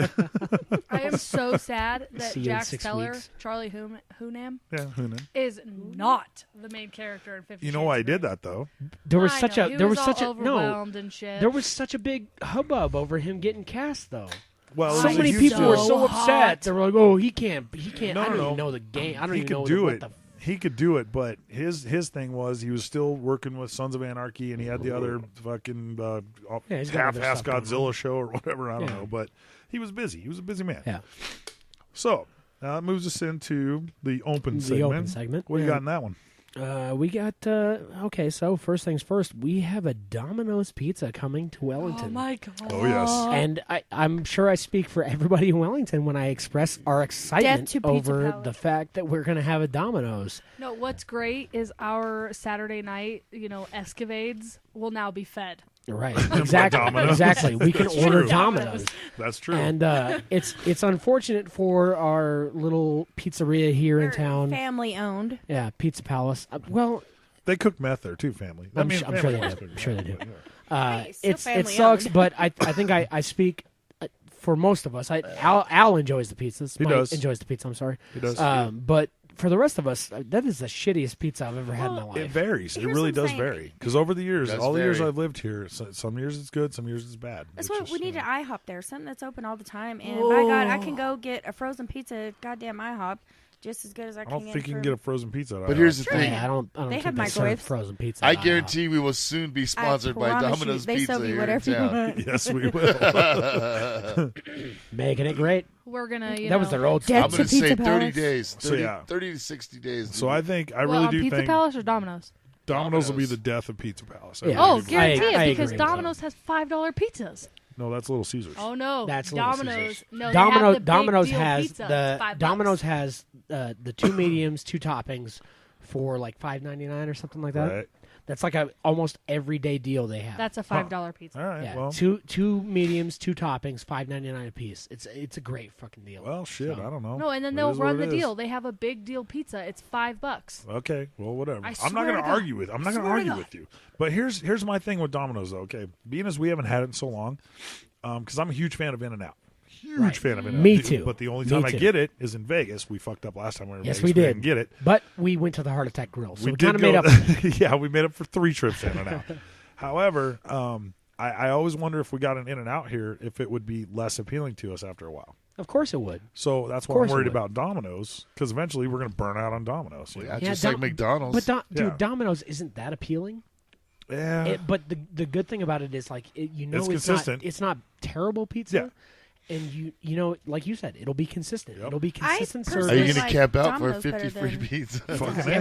I am so sad that See you in Jack 6 Steller, weeks. Charlie Hunnam, Yeah, who knows? is not the main character in 50 You know Shades why he of Grey. did that though? There was I such know, a he there was was such all a no. overwhelmed and shit. There was such a big hubbub over him getting cast, though. Well, So it was a many huge people deal. were so So upset. hot. They were like, "Oh, he can't. No, I don't no. even know the game. I don't He even know could do what it. the He could do it, but his thing was he was still working with Sons of Anarchy, and he had the other fucking Yeah, he's got other half-ass stuff going Godzilla on. show or whatever. I don't Yeah. know, but he was busy. He was a busy man. Yeah. So now that moves us into the open The segment. open segment, What do you yeah. got in that one? We got okay. So first things first, we have a Domino's pizza coming to Wellington. Oh my god. Oh, yes. And I'm sure I speak for everybody in Wellington when I express our excitement to Pizza over Palace. the fact that we're going to have a Domino's. No, what's great is our Saturday night, escapades will now be fed. Right. Exactly. Domino's. Exactly. We can That's order true. Domino's. That's true. And it's unfortunate for our little pizzeria here in We're town. family owned. Yeah, Pizza Palace. Well, they cook meth there too, family. I'm sure they family do. does cook I'm sure they meth. do. Hey, still It family sucks, owned. but I think I speak for most of us. Al enjoys the pizzas. He Mike does. enjoys the pizza. I'm sorry. He does. But for the rest of us, that is the shittiest pizza I've ever had in my life. It varies. It Here's really what I'm does saying. vary. Because over the years, Does all the years vary. I've lived here, some years it's good, some years it's bad. That's It's what just, we need you an know. IHOP there, something that's open all the time. And by God, I can go get a frozen pizza at goddamn IHOP just as good as I I can. don't think you can get a frozen pizza. But here's the Sure. thing. Yeah, I don't They think have they serve microwaves. frozen pizza. I at IHOP. guarantee we will soon be sponsored by promise you, Domino's they Pizza sell you here in whatever you town. want. Yes, we will. Making it great. We're gonna, That was their old Dead I'm to going to say Pizza 30 Palace. days. So, 30, yeah. 30 to 60 days. So I think I Well, really on do Pizza think Palace or Domino's? Domino's will be Domino's. the death of Pizza Palace. Yeah. Oh, Everybody- guarantee I it because agree. Domino's has $5 pizzas. No, that's Little Caesars. Oh no, That's Little Domino's. Caesars. No, they have the big Domino's deal has pizza. the It's $5. Domino's has the two mediums, two toppings for like $5.99 or something like that. Right. That's like a almost everyday deal they have. That's a $5 pizza. All right. yeah, Well, two mediums, two toppings, $5.99 a piece. It's a great fucking deal. well, shit. So- I don't know. No, and then It they'll is what run it the is. deal. They have a big deal pizza. It's $5. Okay, well, whatever. I I'm not swear going to to God. argue with. I'm not going to Swear to argue God. with you. But here's my thing with Domino's, though. Okay, being as we haven't had it in so long, because I'm a huge fan of In-N-Out. Huge Right. fan of In-N-Out. Me too. But the only Me time I too. get it is in Vegas. We fucked up last time we were in Yes, Vegas. we did. Didn't get it. But we went to the Heart Attack Grill, so we, did kind of made up. go- yeah, we made up for 3 trips to In-N-Out. However, I always wonder if we got an In-N-Out here, if it would be less appealing to us after a while. Of course it would. So that's why I'm course it worried would. about Domino's, because eventually we're going to burn out on Domino's. You know? Yeah, Yeah, just like Dom- McDonald's. But dude, Yeah. Domino's isn't that appealing. Yeah. But the good thing about it is like It's it's consistent. Not, it's not terrible pizza. Yeah. And you know, like you said, it'll be consistent. Yep. It'll be consistent Are personally you service. going like to camp out for a Domino's 50 better free than- pizza? Fucking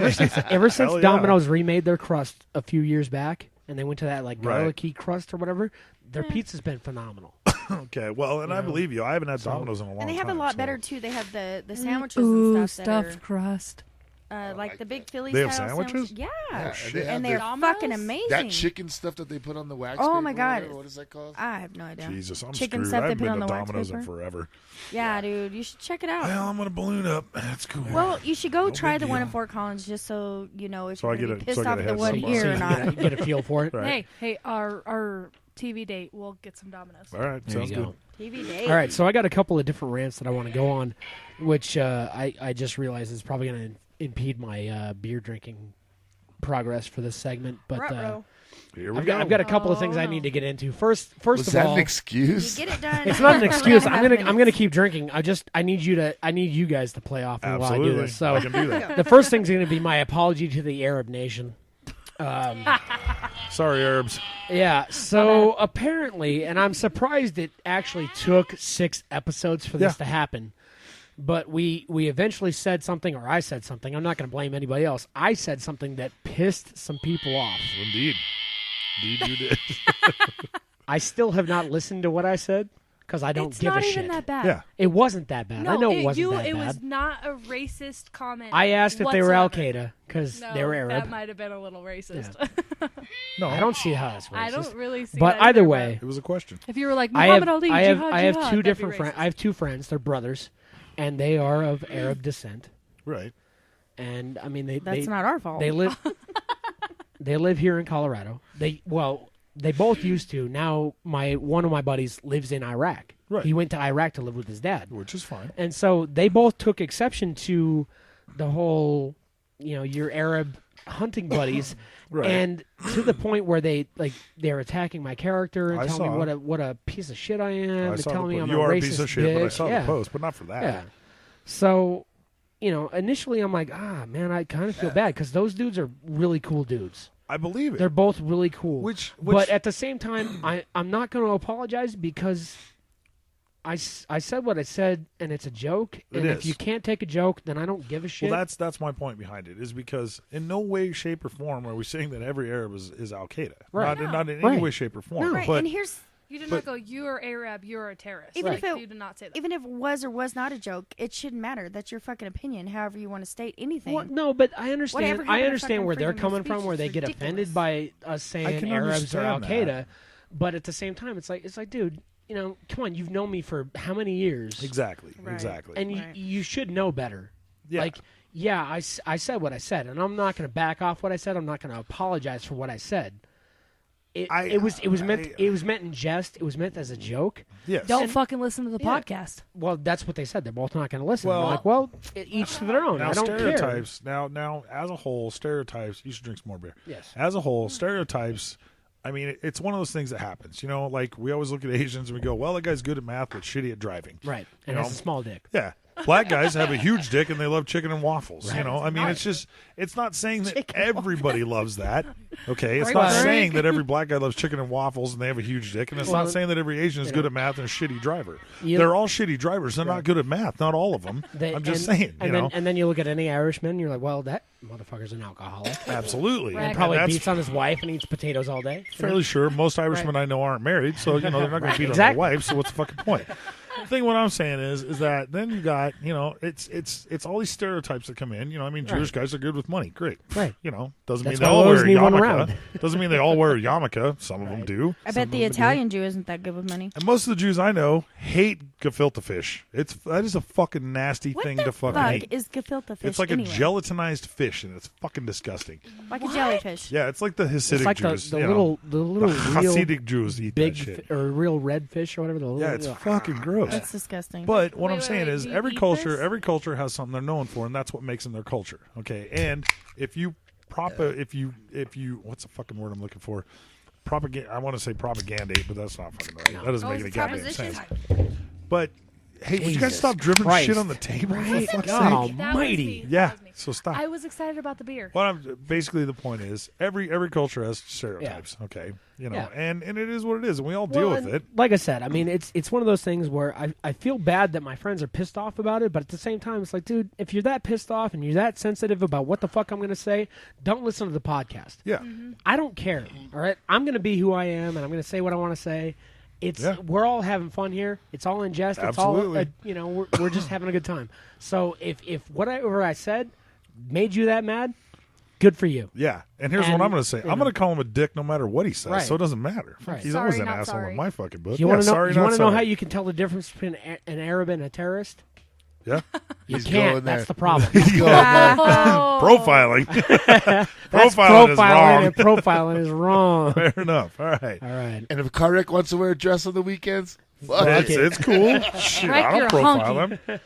Ever since Hell yeah. Domino's remade their crust a few years back, and they went to that like Right. garlicky crust or whatever, their pizza's been phenomenal. Okay, well, and I believe you. I haven't had Domino's in a long time. And they have a lot so- better too. They have the sandwiches Ooh, and stuff that stuffed crust. are like the big Philly They have style sandwiches? Yeah, Yeah, and they have and they're the- fucking Domino's? amazing. That chicken stuff that they put on the wax Oh paper my or God. whatever, what is that called? I have no idea. Jesus, I'm Chicken screwed. stuff I they haven't put been on to the wax Domino's in paper? forever. Yeah, dude, you should check it out. Well, I'm going to balloon up. That's cool. Well, you should go No try big the one deal. in Fort Collins just so you know if So I you're get gonna be a- so pissed I off get at a the heads one up on here it. or not. Get a feel for it. Right. Hey, our TV date, we'll get some Domino's. All right, There sounds you good. go. TV date. All right, so I got a couple of different rants that I want to go on, which I just realized is probably going to impede my beer drinking progress for this segment. But Ruh-roh. Here we I've go. got a couple of things I no. need to get into. First Was of that all, an excuse? You get it done. it's not an We're excuse. have I'm gonna minutes. keep drinking. I need you guys to play off me while I do Absolutely. this. So I can do that. the first thing's going to be my apology to the Arab nation. Sorry, Herbs. Yeah, so apparently, and I'm surprised it actually took 6 episodes for this Yeah. to happen, but we eventually said something, or I said something. I'm not going to blame anybody else. I said something that pissed some people off. Indeed. Indeed, you did. I still have not listened to what I said. because I don't It's give a not shit. even that bad. Yeah. It wasn't that bad. I know it wasn't that It bad. was not a racist comment. I asked if they were Al whatsoever. Qaeda because No, they were Arab. That might have been a little racist. No, I don't see how that's racist. I don't really see But that either either, way, it was a question. If you were like I Muhammad have, Ali, I have, jihad, I have jihad, two that'd be different friends. racist. I have two friends. They're brothers, and they are of Arab descent. Right. And I mean, That's not our fault. They live. They live here in Colorado. They both used to. Now one of my buddies lives in Iraq. Right. He went to Iraq to live with his dad, Which is fine. and so they both took exception to the whole, your Arab hunting buddies, Right. and to the point where they're attacking my character and I telling saw. me what a piece of shit I am, I and saw telling the me post. I'm You a are a racist piece of shit, but I bitch. saw Yeah. the post, but not for that. Yeah. So, initially I'm like, man, I kind of feel bad because those dudes are really cool dudes. I believe it. They're both really cool. Which- but at the same time, I'm not going to apologize because I said what I said, and it's a joke. And if is. you can't take a joke, then I don't give a shit. Well, that's my point behind it, is because in no way, shape, or form are we saying that every Arab is Al Qaeda. Right. Not in Right. any way, shape, or form. Right, But and here's You did But- not go, you're Arab, you're a terrorist. Even Like, if it- you did not say that. even if it was or was not a joke, it shouldn't matter. That's your fucking opinion. However you want to state anything. Well, no, but I understand. Whatever I happened to understand fucking where they're freedom of coming speech from, where is they get ridiculous. offended by us saying can Arabs are Al understand Qaeda. But at the same time, it's like, dude, come on, you've known me for how many years? Exactly. Right. Exactly. And you should know better. Yeah. Like, yeah, I said what I said, and I'm not going to back off what I said. I'm not going to apologize for what I said. It was meant in jest. It was meant as a joke. Yes. Don't fucking listen to the Yeah. podcast. Well, that's what they said. They're both not going to listen. Well- I'm like, well, each to their own. Now I don't care. stereotypes. Now as a whole, stereotypes. You should drink some more beer. Yes. As a whole, stereotypes. I mean, it's one of those things that happens. Like we always look at Asians and we go, "Well, that guy's good at math but shitty at driving." Right, and You has know? a small dick. Yeah. Black guys have a huge dick and they love chicken and waffles. Right. I mean, it's not saying that everybody loves that. Okay, it's Right. not Right. saying that every black guy loves chicken and waffles and they have a huge dick, and it's Well, not saying that every Asian is you good know. at math and a shitty driver. You- They're all shitty drivers. They're not good at math. Not all of them. I'm just saying. And then you look at any Irishman, and you're like, well, that motherfucker's an alcoholic. Absolutely. And And probably that's beats on his wife and eats potatoes all day. fairly sure most Irishmen I know aren't married, so they're not going to beat on Exactly. their wives. So what's the fucking point? The thing, what I'm saying is that then you got, it's all these stereotypes that come in. I mean, Jewish guys are good with money. Great. Right. Doesn't mean That's they why all wear those need one yarmulke. around. Doesn't mean they all wear yarmulke. Some of them do. I Some bet of the them do. Italian Jew isn't that good with money. And most of the Jews I know hate gefilte fish. That is a fucking nasty What thing the to fucking fuck hate. is gefilte fish It's like anyway? a gelatinized fish, and it's fucking disgusting. Like a jellyfish. Yeah, it's like the Hasidic It's like Jews. the you little know. real Hasidic Jews eat big that shit. or real red fish or whatever. The little, Yeah, it's fucking gross. That's disgusting. But what Wait, I'm wait, saying wait, is do you every eat culture this? has something they're known for, and that's what makes them their culture. Okay, and if you what's the fucking word I'm looking for? Propaganda. I want to say propagandate, but that's not fucking right. That doesn't make any goddamn sense. But hey, would you guys Jesus stop dripping Christ. shit on the table? For Right. fuck's God sake? That was almighty. me. That Yeah. was me. So stop. I was excited about the beer. Well, basically the point is every culture has stereotypes. Okay, Yeah. and it is what it is, and we all deal with and it. Like I said, I mean, it's one of those things where I feel bad that my friends are pissed off about it, but at the same time, it's like, dude, if you're that pissed off and you're that sensitive about what the fuck I'm going to say, don't listen to the podcast. Yeah. I don't care. All right, I'm going to be who I am, and I'm going to say what I want to say. We're all having fun here. It's all in jest. It's Absolutely. all we're just having a good time. So if whatever I said made you that mad, good for you. Yeah, and here's And, what I'm going to say. you I'm know. going to call him a dick no matter what he says, Right. so it doesn't matter. Right. He's Sorry, always an not asshole sorry. in my fucking book. You yeah, want to know? sorry, You not want to know sorry. how you can tell the difference between an Arab and a terrorist? Yeah. You He's can't. going That's there. the problem. He's going there. Oh. Profiling. That's Profiling is wrong. and profiling is wrong. Fair enough. All right. All right. And if Karek wants to wear a dress on the weekends, fuck It's, it. it's cool. Shit, Right, I don't you're profile honky. him.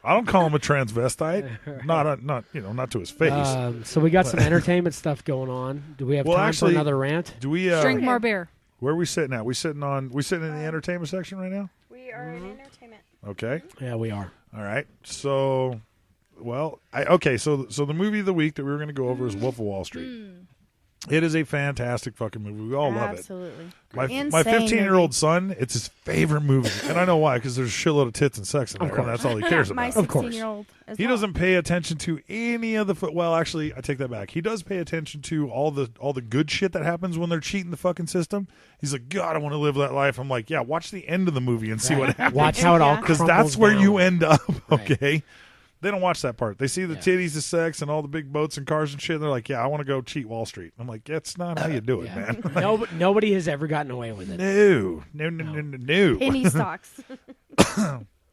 I don't call him a transvestite. Not to his face. So we got some entertainment stuff going on. Do we have Well, time actually, for another rant? Do we? Drink more beer. Where are we sitting at? We sitting in the entertainment section right now. We are in entertainment. Okay. Yeah, we are. All right. So, So the movie of the week that we were going to go over is Wolf of Wall Street. It is a fantastic fucking movie. We all love it. Absolutely. My Insane 15-year-old movie. son, it's his favorite movie, and I know why, because there's a shitload of tits and sex in there, and that's all he cares My about. 16-year-old as He well. doesn't pay attention to any of the well, actually, I take that back. He does pay attention to all the good shit that happens when they're cheating the fucking system. He's like, God, I want to live that life. I'm like, yeah, watch the end of the movie and see what happens. Watch how it all because crumbles that's where down. you end up. Right. Okay. They don't watch that part. They see the titties, the sex, and all the big boats and cars and shit. And they're like, yeah, I want to go cheat Wall Street. I'm like, that's not how you do it, man. Nobody has ever gotten away with it. No. Penny stocks.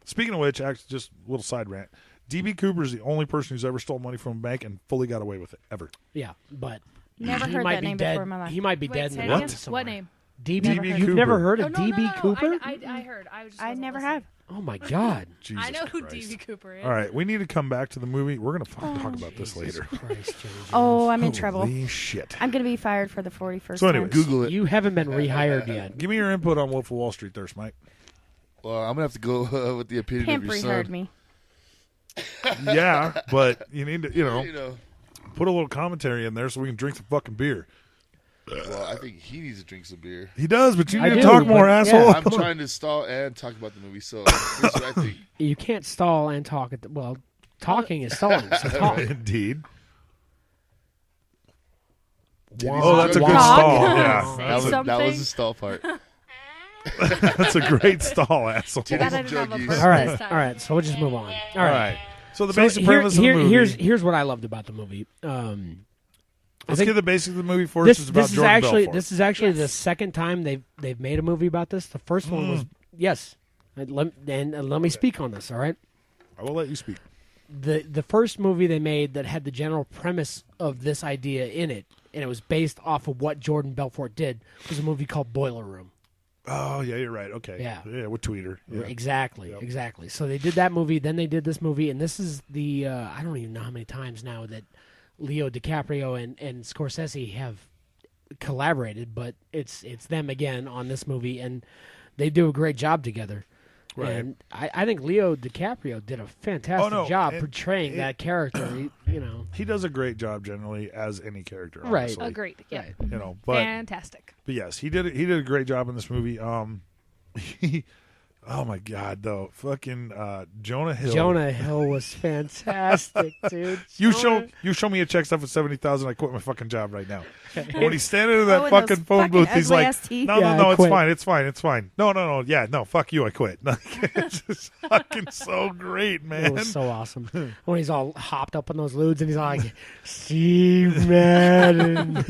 Speaking of which, actually, just a little side rant. DB Cooper is the only person who's ever stole money from a bank and fully got away with it, ever. Yeah, but Never he heard might that be name dead. before in my life. He might be Wait, dead say in it the again? woods somewhere. What name? DB. Cooper. You've never heard Oh, of no, DB no. Cooper? I heard. I was just I wasn't never listening. have. Oh my God! Jesus I know who Christ. DB Cooper is. All right, we need to come back to the movie. We're going to talk about this later. Christ, Oh, I'm in trouble. Holy shit. I'm going to be fired for the 41st So anyway, time. Google it. You haven't been rehired yet. Give me your input on Wolf of Wall Street there, Smite. Well, I'm gonna have to go with the opinion Pimp of your rehired son. me. Yeah, but you need to, You know. put a little commentary in there so we can drink some fucking beer. Well, I think he needs to drink some beer. He does, but you I need to do, talk more, but- asshole. yeah. I'm trying to stall and talk about the movie, so here's what I think. You can't stall and talk at the well. Talking is stalling. So talk. Indeed. Titties Oh, and that's a juggies. good stall. Yeah. Say That was something. the stall part. That's a great stall, asshole. Titties Glad I and didn't have a juggies. first All right, this time. all right. So we'll just move on. All All right. right. So the So basic premise of the movie. here's what I loved about the movie. Let's think get the basics of the movie first. This It's about is Jordan actually Belfort. the second time they've made a movie about this. The first one was yes. And let me speak on this. All right. I will let you speak. The first movie they made that had the general premise of this idea in it, and it was based off of what Jordan Belfort did, was a movie called Boiler Room. Oh, yeah, you're right. Okay. Yeah. with Tweeter. Yeah. Exactly, Yep. exactly. So they did that movie, then they did this movie, and this is the I don't even know how many times now that Leo DiCaprio and Scorsese have collaborated, but it's them again on this movie, and they do a great job together. Right. And I think Leo DiCaprio did a fantastic job portraying that character. He does a great job generally as any character. Right. Honestly. Agreed. Yeah. Right. But Fantastic. yes, he did a great job in this movie. Oh my God, though, fucking Jonah Hill. Jonah Hill was fantastic, dude. You Jonah- show me a check stuff at 70,000. I quit my fucking job right now. When he's standing in that Oh, and fucking those phone fucking booth, he's ugly like, ass teeth. "No, Yeah, no, I it's quit. fine, it's fine. No, yeah, no, fuck you, I quit." It's just fucking so great, man. It was so awesome when he's all hopped up on those ludes and he's all like, "Steve Madden,"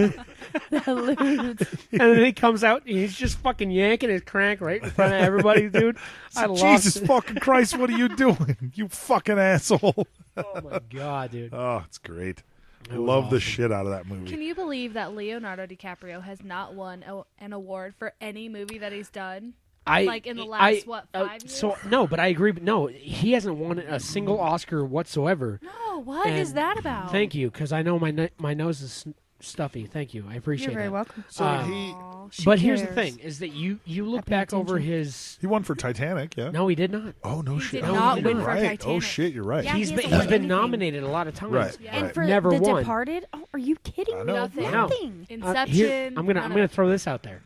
and then he comes out and he's just fucking yanking his crank right in front of everybody, dude. I lost Jesus it. fucking Christ, what are you doing? You fucking asshole. Oh my god, dude. Oh, it's great. I It was love the awesome. shit out of that movie. Can you believe that Leonardo DiCaprio has not won an award for any movie that he's done? Like in the last, 5 years? So no, but I agree. But no, he hasn't won a single Oscar whatsoever. No, what is And that about? Thank you, because I know my nose is stuffy. Thank you, I appreciate You're very that. welcome. So But here's the cares? thing: is that you look pay back over attention. his. he won for Titanic, yeah. No, he did not. Oh no He shit! did Oh, not you're win for right. Titanic. Oh shit, you're right. Yeah, He's he been, hasn't won been anything. nominated a lot of times. Right. Yeah. And for Never The won. Departed? Oh, are you kidding I me? know. Nothing. No. Nothing. Inception. Here, I'm none gonna of throw this out there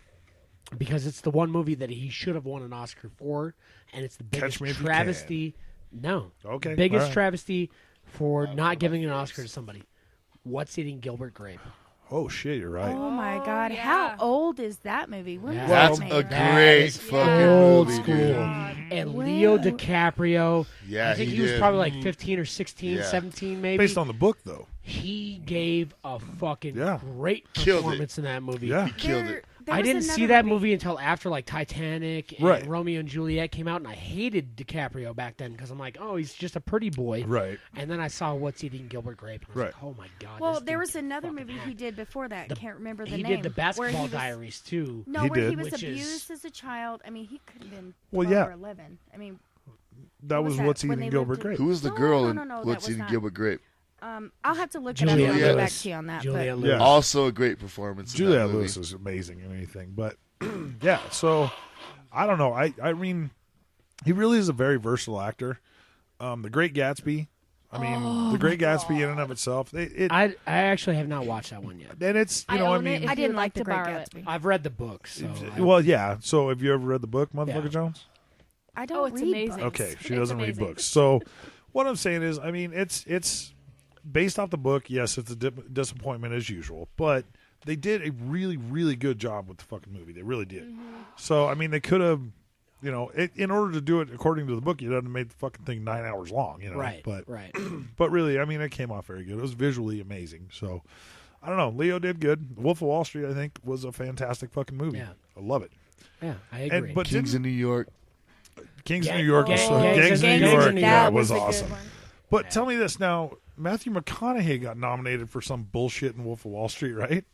because it's the one movie that he should have won an Oscar for, and it's the biggest Me If You travesty. No, Okay, biggest all right. travesty for not giving an Oscar to somebody. What's Eating Gilbert Grape? Oh shit, you're right. Oh my God! yeah. How old is that movie? When Yeah. was That's that a made? great is fucking old movie, school. dude. And Well- Leo DiCaprio, Yeah, I think he he was did. probably like 15 or 16, Yeah. 17 maybe. Based on the book, though. He gave a fucking Yeah. great Killed it. performance in that movie. Yeah. He killed it. There I was didn't see another that movie until after like Titanic and Right. Romeo and Juliet came out, and I hated DiCaprio back then because I'm like, oh, he's just a pretty boy. Right. And then I saw What's Eating Gilbert Grape, and I was Right. like, oh my god. Well, this there dude was can another fucking movie act. he did before that. Can't remember the He name. did the where Basketball he was, Diaries too. No, He where he did. was Which is- abused as a child. I mean, he could have been Well, 12 yeah. or 11. I mean, That What was was that? What's When Eating they Gilbert lived in- Grape. Who was the No, girl no, in no, that What's was Eating not- Gilbert Grape? I'll have to look it up Juliette and get back Lewis. to you on that. Juliette but Lewis. Yeah. Also a great performance. in that Juliette movie. Lewis is amazing in anything, but yeah. So I don't know. I mean, he really is a very versatile actor. The Great Gatsby. I mean, The Great Gatsby in and of itself. I actually have not watched that one yet. And it's, I own it if I didn't you'd like to The Great borrow it. Gatsby. I've read the book. So well, yeah. So have you ever read the book, Motherfucker Yeah. Jones? I don't it's read amazing. books. Okay, she It's doesn't read amazing. books. So what I'm saying is, I mean, it's based off the book. Yes, it's a disappointment as usual, but they did a really, really good job with the fucking movie. They really did. So, I mean, they could have, you know, in order to do it according to the book, you'd have to make the fucking thing 9 hours long, you know. Right. But Right. but really, I mean, it came off very good. It was visually amazing. So, I don't know. Leo did good. Wolf of Wall Street, I think, was a fantastic fucking movie. Yeah. I love it. Yeah, I agree. But Kings of New York. Kings of Gang- New York, Gangs- was Gangs Gangs of of New York, New yeah, York was was a good awesome. one. But tell me this now: Matthew McConaughey got nominated for some bullshit in Wolf of Wall Street, right?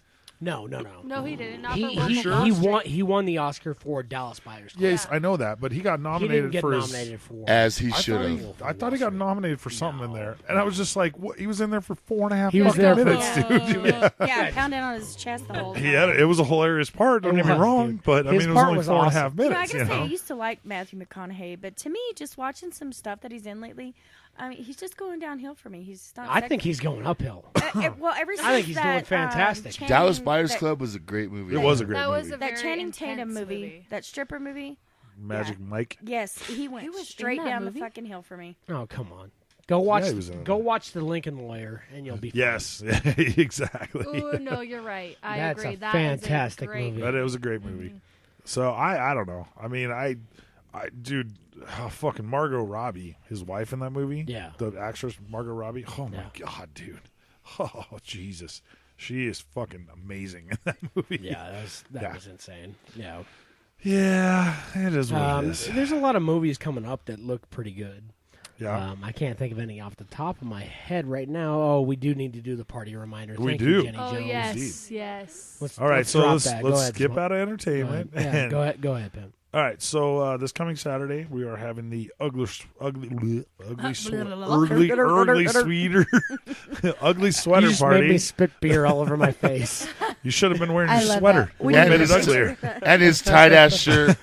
No. No, he didn't. Not He for Wolf of sure? Wall he Street. won. He won the Oscar for Dallas Buyers Club. Yes, I know that, but he got He nominated didn't get for nominated for. As he I should thought have. he, I thought he got nominated for something in there, and I was just like, "What?" He was in there for 4.5 He was fucking there for- minutes, dude. Yeah, pounding on his chest the whole time. He had it was a hilarious part. Don't It get me was, wrong, dude. but I His mean, it was part only was 4.5 awesome. You know, I minutes. gotta say, I You know? used to like Matthew McConaughey, but to me, just watching some stuff that he's in lately, I mean, he's just going downhill for me. He's not. I think he's going uphill. Well, ever since I think he's doing that, fantastic. Channing- Dallas Buyers that- Club was a great movie. It was a great That movie. was a That very Channing Tatum intense movie, that stripper movie. Magic Mike. Yes, he went was in straight that down movie? the fucking hill for me. Oh, come on. Go watch. he was in it. Go watch The Lincoln Lawyer, and you'll be. Fine. Yes, exactly. Oh no, you're right. I That's agree. a That fantastic is a great movie. But it was a great movie. So I don't know. I mean, dude, fucking Margot Robbie, his wife in that movie. Yeah. The actress Margot Robbie. Oh my god, dude. Oh Jesus, she is fucking amazing in that movie. Yeah, that Yeah. was insane. Yeah. Yeah, it is what it is. There's a lot of movies coming up that look pretty good. Yeah. I can't think of any off the top of my head right now. Oh, we do need to do the party reminder. We Thank do. You, Jenny Oh Jones. yes, yes. All right, let's so drop let's that. Go let's ahead, skip Smoke. out of entertainment. Yeah, and- go ahead, Pim. All right, so this coming Saturday we are having the ugly sweater ugly sweater You just party. made me spit beer all over my face. You should have been wearing I your love sweater. that. Would have And made it his- uglier. and his tight ass shirt.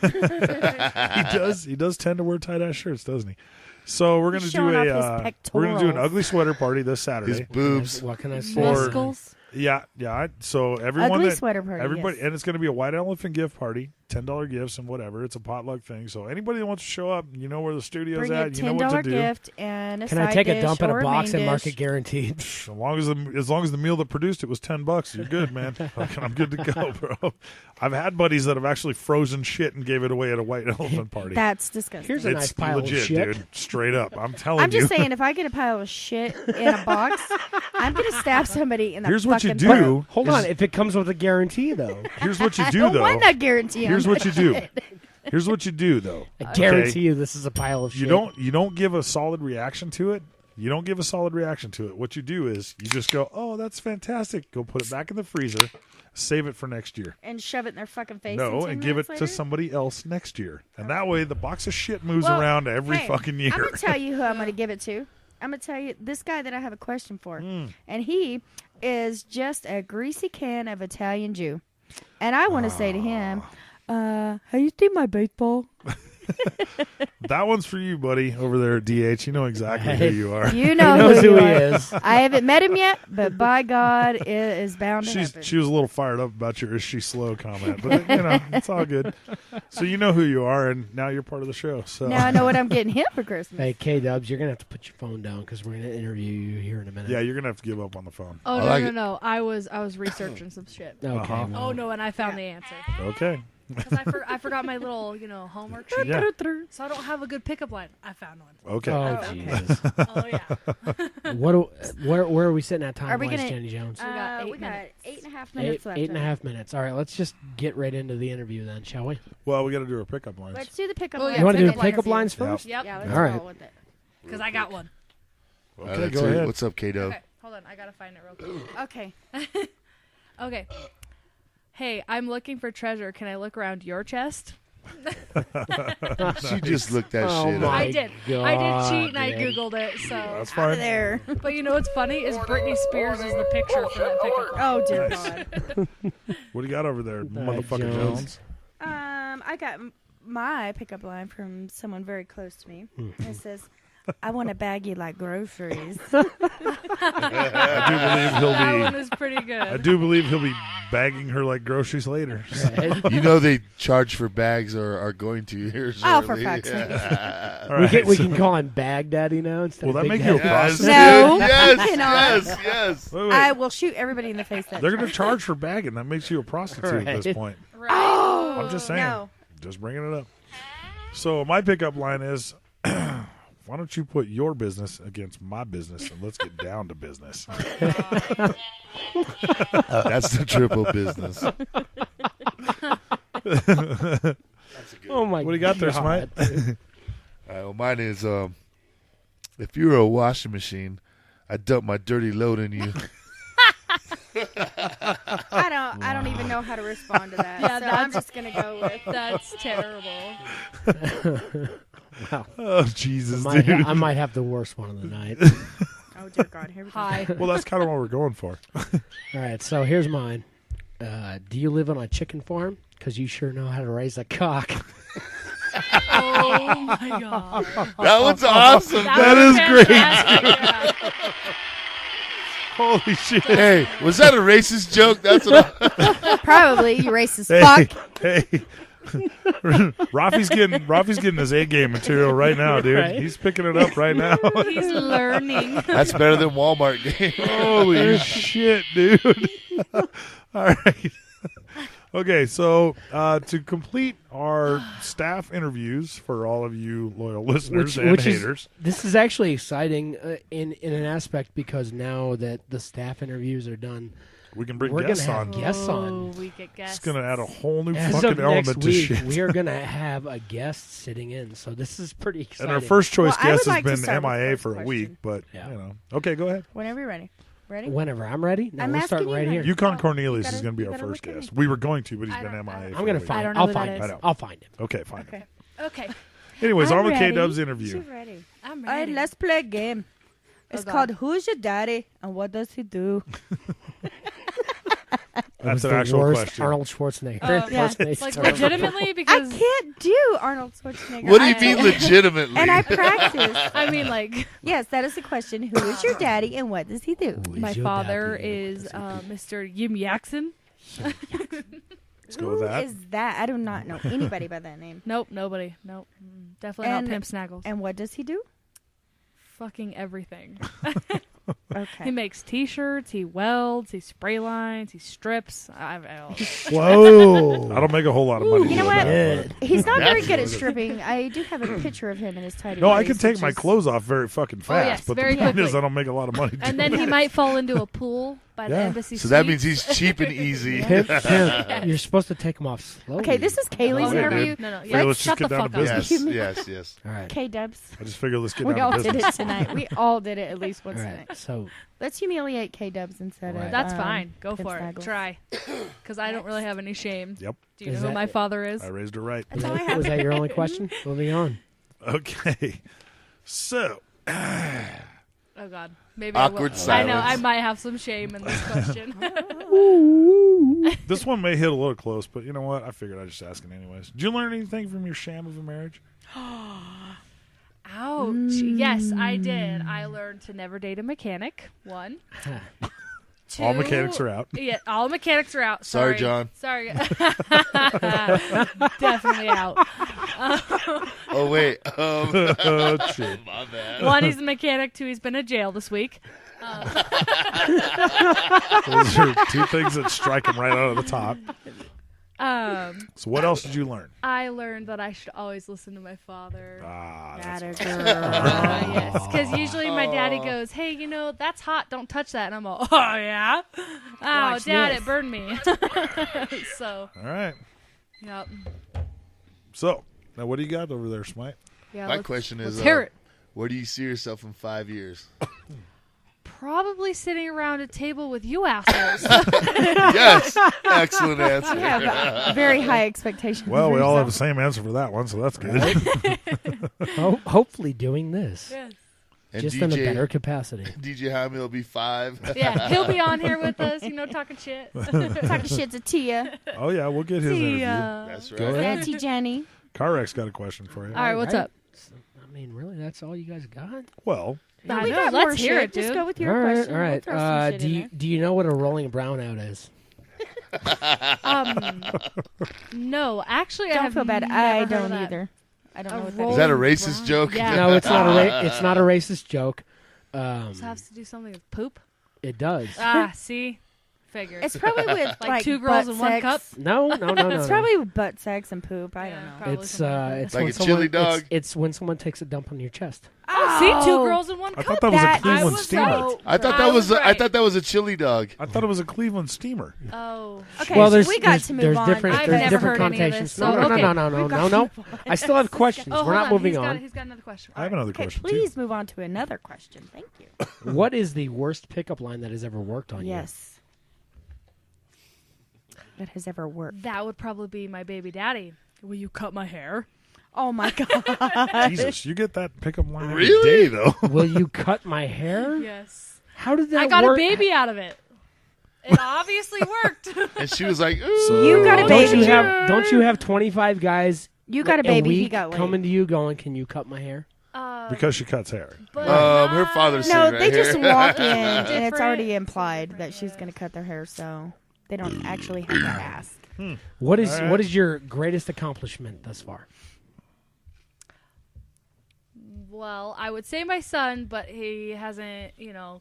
He does tend to wear tight ass shirts, doesn't he? So we're gonna He's do showing a off his we're gonna do an pectorals. ugly sweater party this His Saturday. boobs. What can I say? For- Muscles. Yeah. So everyone Ugly that sweater party, everybody, yes. and it's going to be a white elephant gift party, $10 gifts and whatever. It's a potluck thing. So anybody that wants to show up, you know where the studio's Bring a at. You know what to $10 do. gift and a Can side I take a dish dump in or a box main and mark dish. it guaranteed? As long as the meal that produced it was $10, you're good, man. Fucking, I'm good to go, bro. I've had buddies that have actually frozen shit and gave it away at a white elephant party. That's disgusting. Here's a nice It's pile legit, of shit. dude. Straight up. I'm telling I'm you. just saying, if I get a pile of shit in a box, I'm gonna stab somebody in the Here's what you fucking do. butt. Hold on, if it comes with a guarantee, though. Here's what you do, Well, why though. not guarantee? I'm Here's what you do. shit? Here's what you do, though. I guarantee you this is a pile of shit. You don't give a solid reaction to it. You don't give a solid reaction to it. What you do is you just go, "Oh, that's fantastic." Go put it back in the freezer. Save it for next year. And shove it in their fucking face. No, 10 and give it minutes to later? somebody else next year. And that way the box of shit moves Well, around every hey, fucking year. I'm gonna tell you who I'm gonna give it to. I'm gonna tell you this guy that I have a question for, and he is just a greasy can of Italian Jew, and I want to say to him, "Have you seen my baseball? That one's for you, buddy, over there at DH. You know exactly who you are. You know He knows who, who you he are. is. I haven't met him yet, but by God, it is bound to happen." She was a little fired up about your "is she slow" comment, but it's all good. So you know who you are, and now you're part of the show. So Now I know what I'm getting him for Christmas. Hey, K-Dubs, you're going to have to put your phone down because we're going to interview you here in a minute. yeah, you're gonna have to give up on the phone. Oh I no, like no, it. no! I was researching some shit. Okay. Uh-huh. well, Oh no, and I found the answer Okay. because I forgot my little homework sheet. Yeah. So I don't have a good pickup line. I found one. Okay. Oh, Jesus. Oh yeah. Where are we sitting at time Are we wise, gonna- Jenny Jones? We got 8 we got minutes. 8.5 minutes left. 8.5 minutes. All right, let's just get right into the interview then, shall we? Well, we got to do our pickup lines. Let's do the pickup Oh, lines. yeah, You want to do the pickup lines pickup here. lines first? Yep. Yeah, let's All right. roll with it. Because I got one. Okay, That's go it. ahead. What's up, Kato? Okay, hold on. I gotta find it real quick. Okay. Okay. Hey, I'm looking for treasure. Can I look around your chest? She just looked that Oh shit my up. I did. I did cheat and I God, googled it. So. That's fine. There. But you know what's funny is Britney Spears is the picture for that pickup line. Oh dear Nice. God. What do you got over there, motherfucker Jones. Jones? I got my pickup line from someone very close to me. It says, I want to bag you like groceries. I do believe he'll That be. one was pretty good. I do believe he'll be bagging her like groceries later. You know they charge for bags or are going to here shortly. Oh, for fuck's sake. All We right, can, we so- can call him Bag Daddy now instead Will of that Big make you a Daddy. prostitute? No, Yes, you cannot. yes. Wait, wait. I will shoot everybody in the face. That They're going tries. to charge for bagging. That makes you a prostitute at this Right. point. Right. Oh, I'm just saying. No. Just bringing it up. So my pickup line is, why don't you put your business against my business and let's get down to business. That's the triple business. Oh my! What do you got there, God. Smite? Well, mine is if you were a washing machine, I'd dump my dirty load in you. I don't even know how to respond to that. Yeah, so I'm that's- just gonna go with. That's terrible. Wow. Oh, Jesus, I dude. might have the worst one of the night. Oh dear God, here we go. Hi. Well, that's kind of what we're going for. All right, so here's mine. Do you live on a chicken farm? Because you sure know how to raise a cock. Oh my god. That one's awesome. That was is great. fantastic, yeah. Holy shit. Hey, was that a racist joke? That's what Probably you racist Hey, fuck. hey. Rafi's getting his A game material right now, dude. Right. He's picking it up right now. He's learning. That's better than Walmart game. Holy shit, dude. All right. Okay, so to complete our staff interviews for all of you loyal listeners and haters. This is actually exciting in an aspect because now that the staff interviews are done, we can bring we're guests gonna have on. guests on. Oh, we get guests. It's going to add a whole new As fucking of element next to week, shit. we are gonna have a guest sitting in, so this is pretty And exciting. our first choice Well, I would guest like to has start been with the MIA first for a question. week, but, Yeah. you know. Okay, go ahead. Whenever you're ready. Ready? Whenever I'm ready, no, I'm we're asking starting you right now. here. Yukon Cornelius gotta- is going to be you our gotta first look at guest. me. We were going to, but he's I been don't- MIA. I for don't a I'm gonna week. find. don't know I'll who that find is. him. I know. I'll find him. Okay, fine. Okay. Okay. Anyways, I'm on with ready. K-Dub's interview. She's ready. I'm All right, ready. let's play a game. It's God. called Who's Your Daddy and What Does He Do? That was That's an the actual worst question. Arnold Schwarzenegger. Yeah. impersonation Like ever. legitimately I because can't do Arnold Schwarzenegger. What do you I- mean legitimately? And I practice. I mean like Yes, that is the question. Who is your daddy and what does he do? Who is my your father daddy? is Mr. Yim Yakson. Let's go with Who that. is that? I do not know anybody by that name. Nope, nobody. Nope. Definitely And- not Pimp Snaggles. And what does he do? Fucking everything. Okay. He makes T-shirts. He welds. He spray lines. He strips. Whoa! I don't make a whole lot of money. You know doing what? that, but- He's not very That's good at good. stripping. I do have a picture of him in his tidy. No, I whities, can take which my is- clothes off very fucking fast, yes, but very the point is quickly. I don't make a lot of money. And doing then he it. might fall into a pool by the Yeah. embassy. So that means suites. he's cheap and easy. Pimp, you're supposed to take him off slowly. Okay, this is Kaylee's Oh, yeah, interview. dude. No, no. Wait, Yeah, let's shut just the get down fuck to up. business. Yes, yes. All right. K-Dubs. I just figure let's get We down all to did business. it tonight. We all did it at least once All tonight. right. So Let's humiliate K-Dubs instead Right. of That's fine. Go Pimp for it. Snaggles. Try. Because I don't really have any shame. Yep, Do you Is know who that- my father is? I raised her right. That's all I have. was that your only question? Moving on. Okay, so Oh God. Maybe Awkward I will. I know. silence. I might have some shame in this question. this one may hit a little close, but you know what? I figured I'd just ask it anyways. Did you learn anything from your sham of a marriage? Ouch. Yes, I did. I learned to never date a mechanic. One. Two, All mechanics are out. Yeah, all mechanics are out. Sorry, John. Sorry. Definitely out. Oh wait. Oh, shit. My bad. One, he's a mechanic. Two, he's been in jail this week. Those are two things that strike him right out of the top. So what else did you learn? I learned that I should always listen to my father. That's That a girl. Yes, because usually my daddy goes, "Hey, you know that's hot. Don't touch that." And I'm all, "Oh yeah, oh Watch dad, this." it burned me." So, all right. yep. So now, what do you got over there, Smite? Yeah. My let's- question is, let's hear it. where do you see yourself in 5 years? Probably sitting around a table with you assholes. Yes, excellent answer. You have very high expectations. Well, for we all have the yourself. same answer for that one, so that's good. Hopefully doing this. Yes. And Just DJ, in a better capacity. DJ Jaime will be 5. Yeah, he'll be on here with us, talking shit. Talking shit to Tia. Oh yeah, we'll get his interview. That's right. Go ahead. Auntie Jenny. Carrex got a question for you. All right, what's up? mean, really, that's all you guys got? Well, No, we know, got let's more hear shit. it, dude. Just go with your All right, question. all right. We'll throw some shit Do in you there. do you know what a rolling brownout is? No, actually, I Don't have feel bad. never I heard don't of that. either. I don't know what that rolling Is that a is. racist joke? Yeah. No, it's not it's not a racist joke. Does it have to do something with poop? It does. See? Figured. It's probably with Like two girls butt in one sex. cup? No. It's probably with butt sex and poop. I don't know. probably It's something like that. it's Like when a someone, chili dog? It's when someone takes a dump on your chest. Oh, see, two girls in one I cup. thought that was a That Cleveland was steamer. so- I thought I that was was I right. thought that was a chili dog. I thought it was a Cleveland steamer. Oh. Okay, Well, so there's we got there's, to move there's on. different I've there's never different heard any of connotations. this, so- no, okay. no. I still have questions. Oh, We're hold not on. moving He's on. He's got another question. I have another Okay, question please too. move on to another question. Thank you. What is the worst pickup line that has ever worked on you? Yes. That has ever worked. That would probably be my baby daddy. Will you cut my hair? Oh my god. Jesus, you get that pickup line every Really? day, though. Will you cut my hair? Yes. How did that I got work? a baby out of it. It obviously worked. And she was like, ooh. You got a baby. Don't you have 25 guys You got a baby. He week got laid. coming to you going, "Can you cut my hair?" Because she cuts hair. But Her father's No, sitting right they just here. walk in, and it's Different. already implied that she's going to cut their hair, so they don't actually have to ask. What is All right. what is your greatest accomplishment thus far? well, I would say my son, but he hasn't,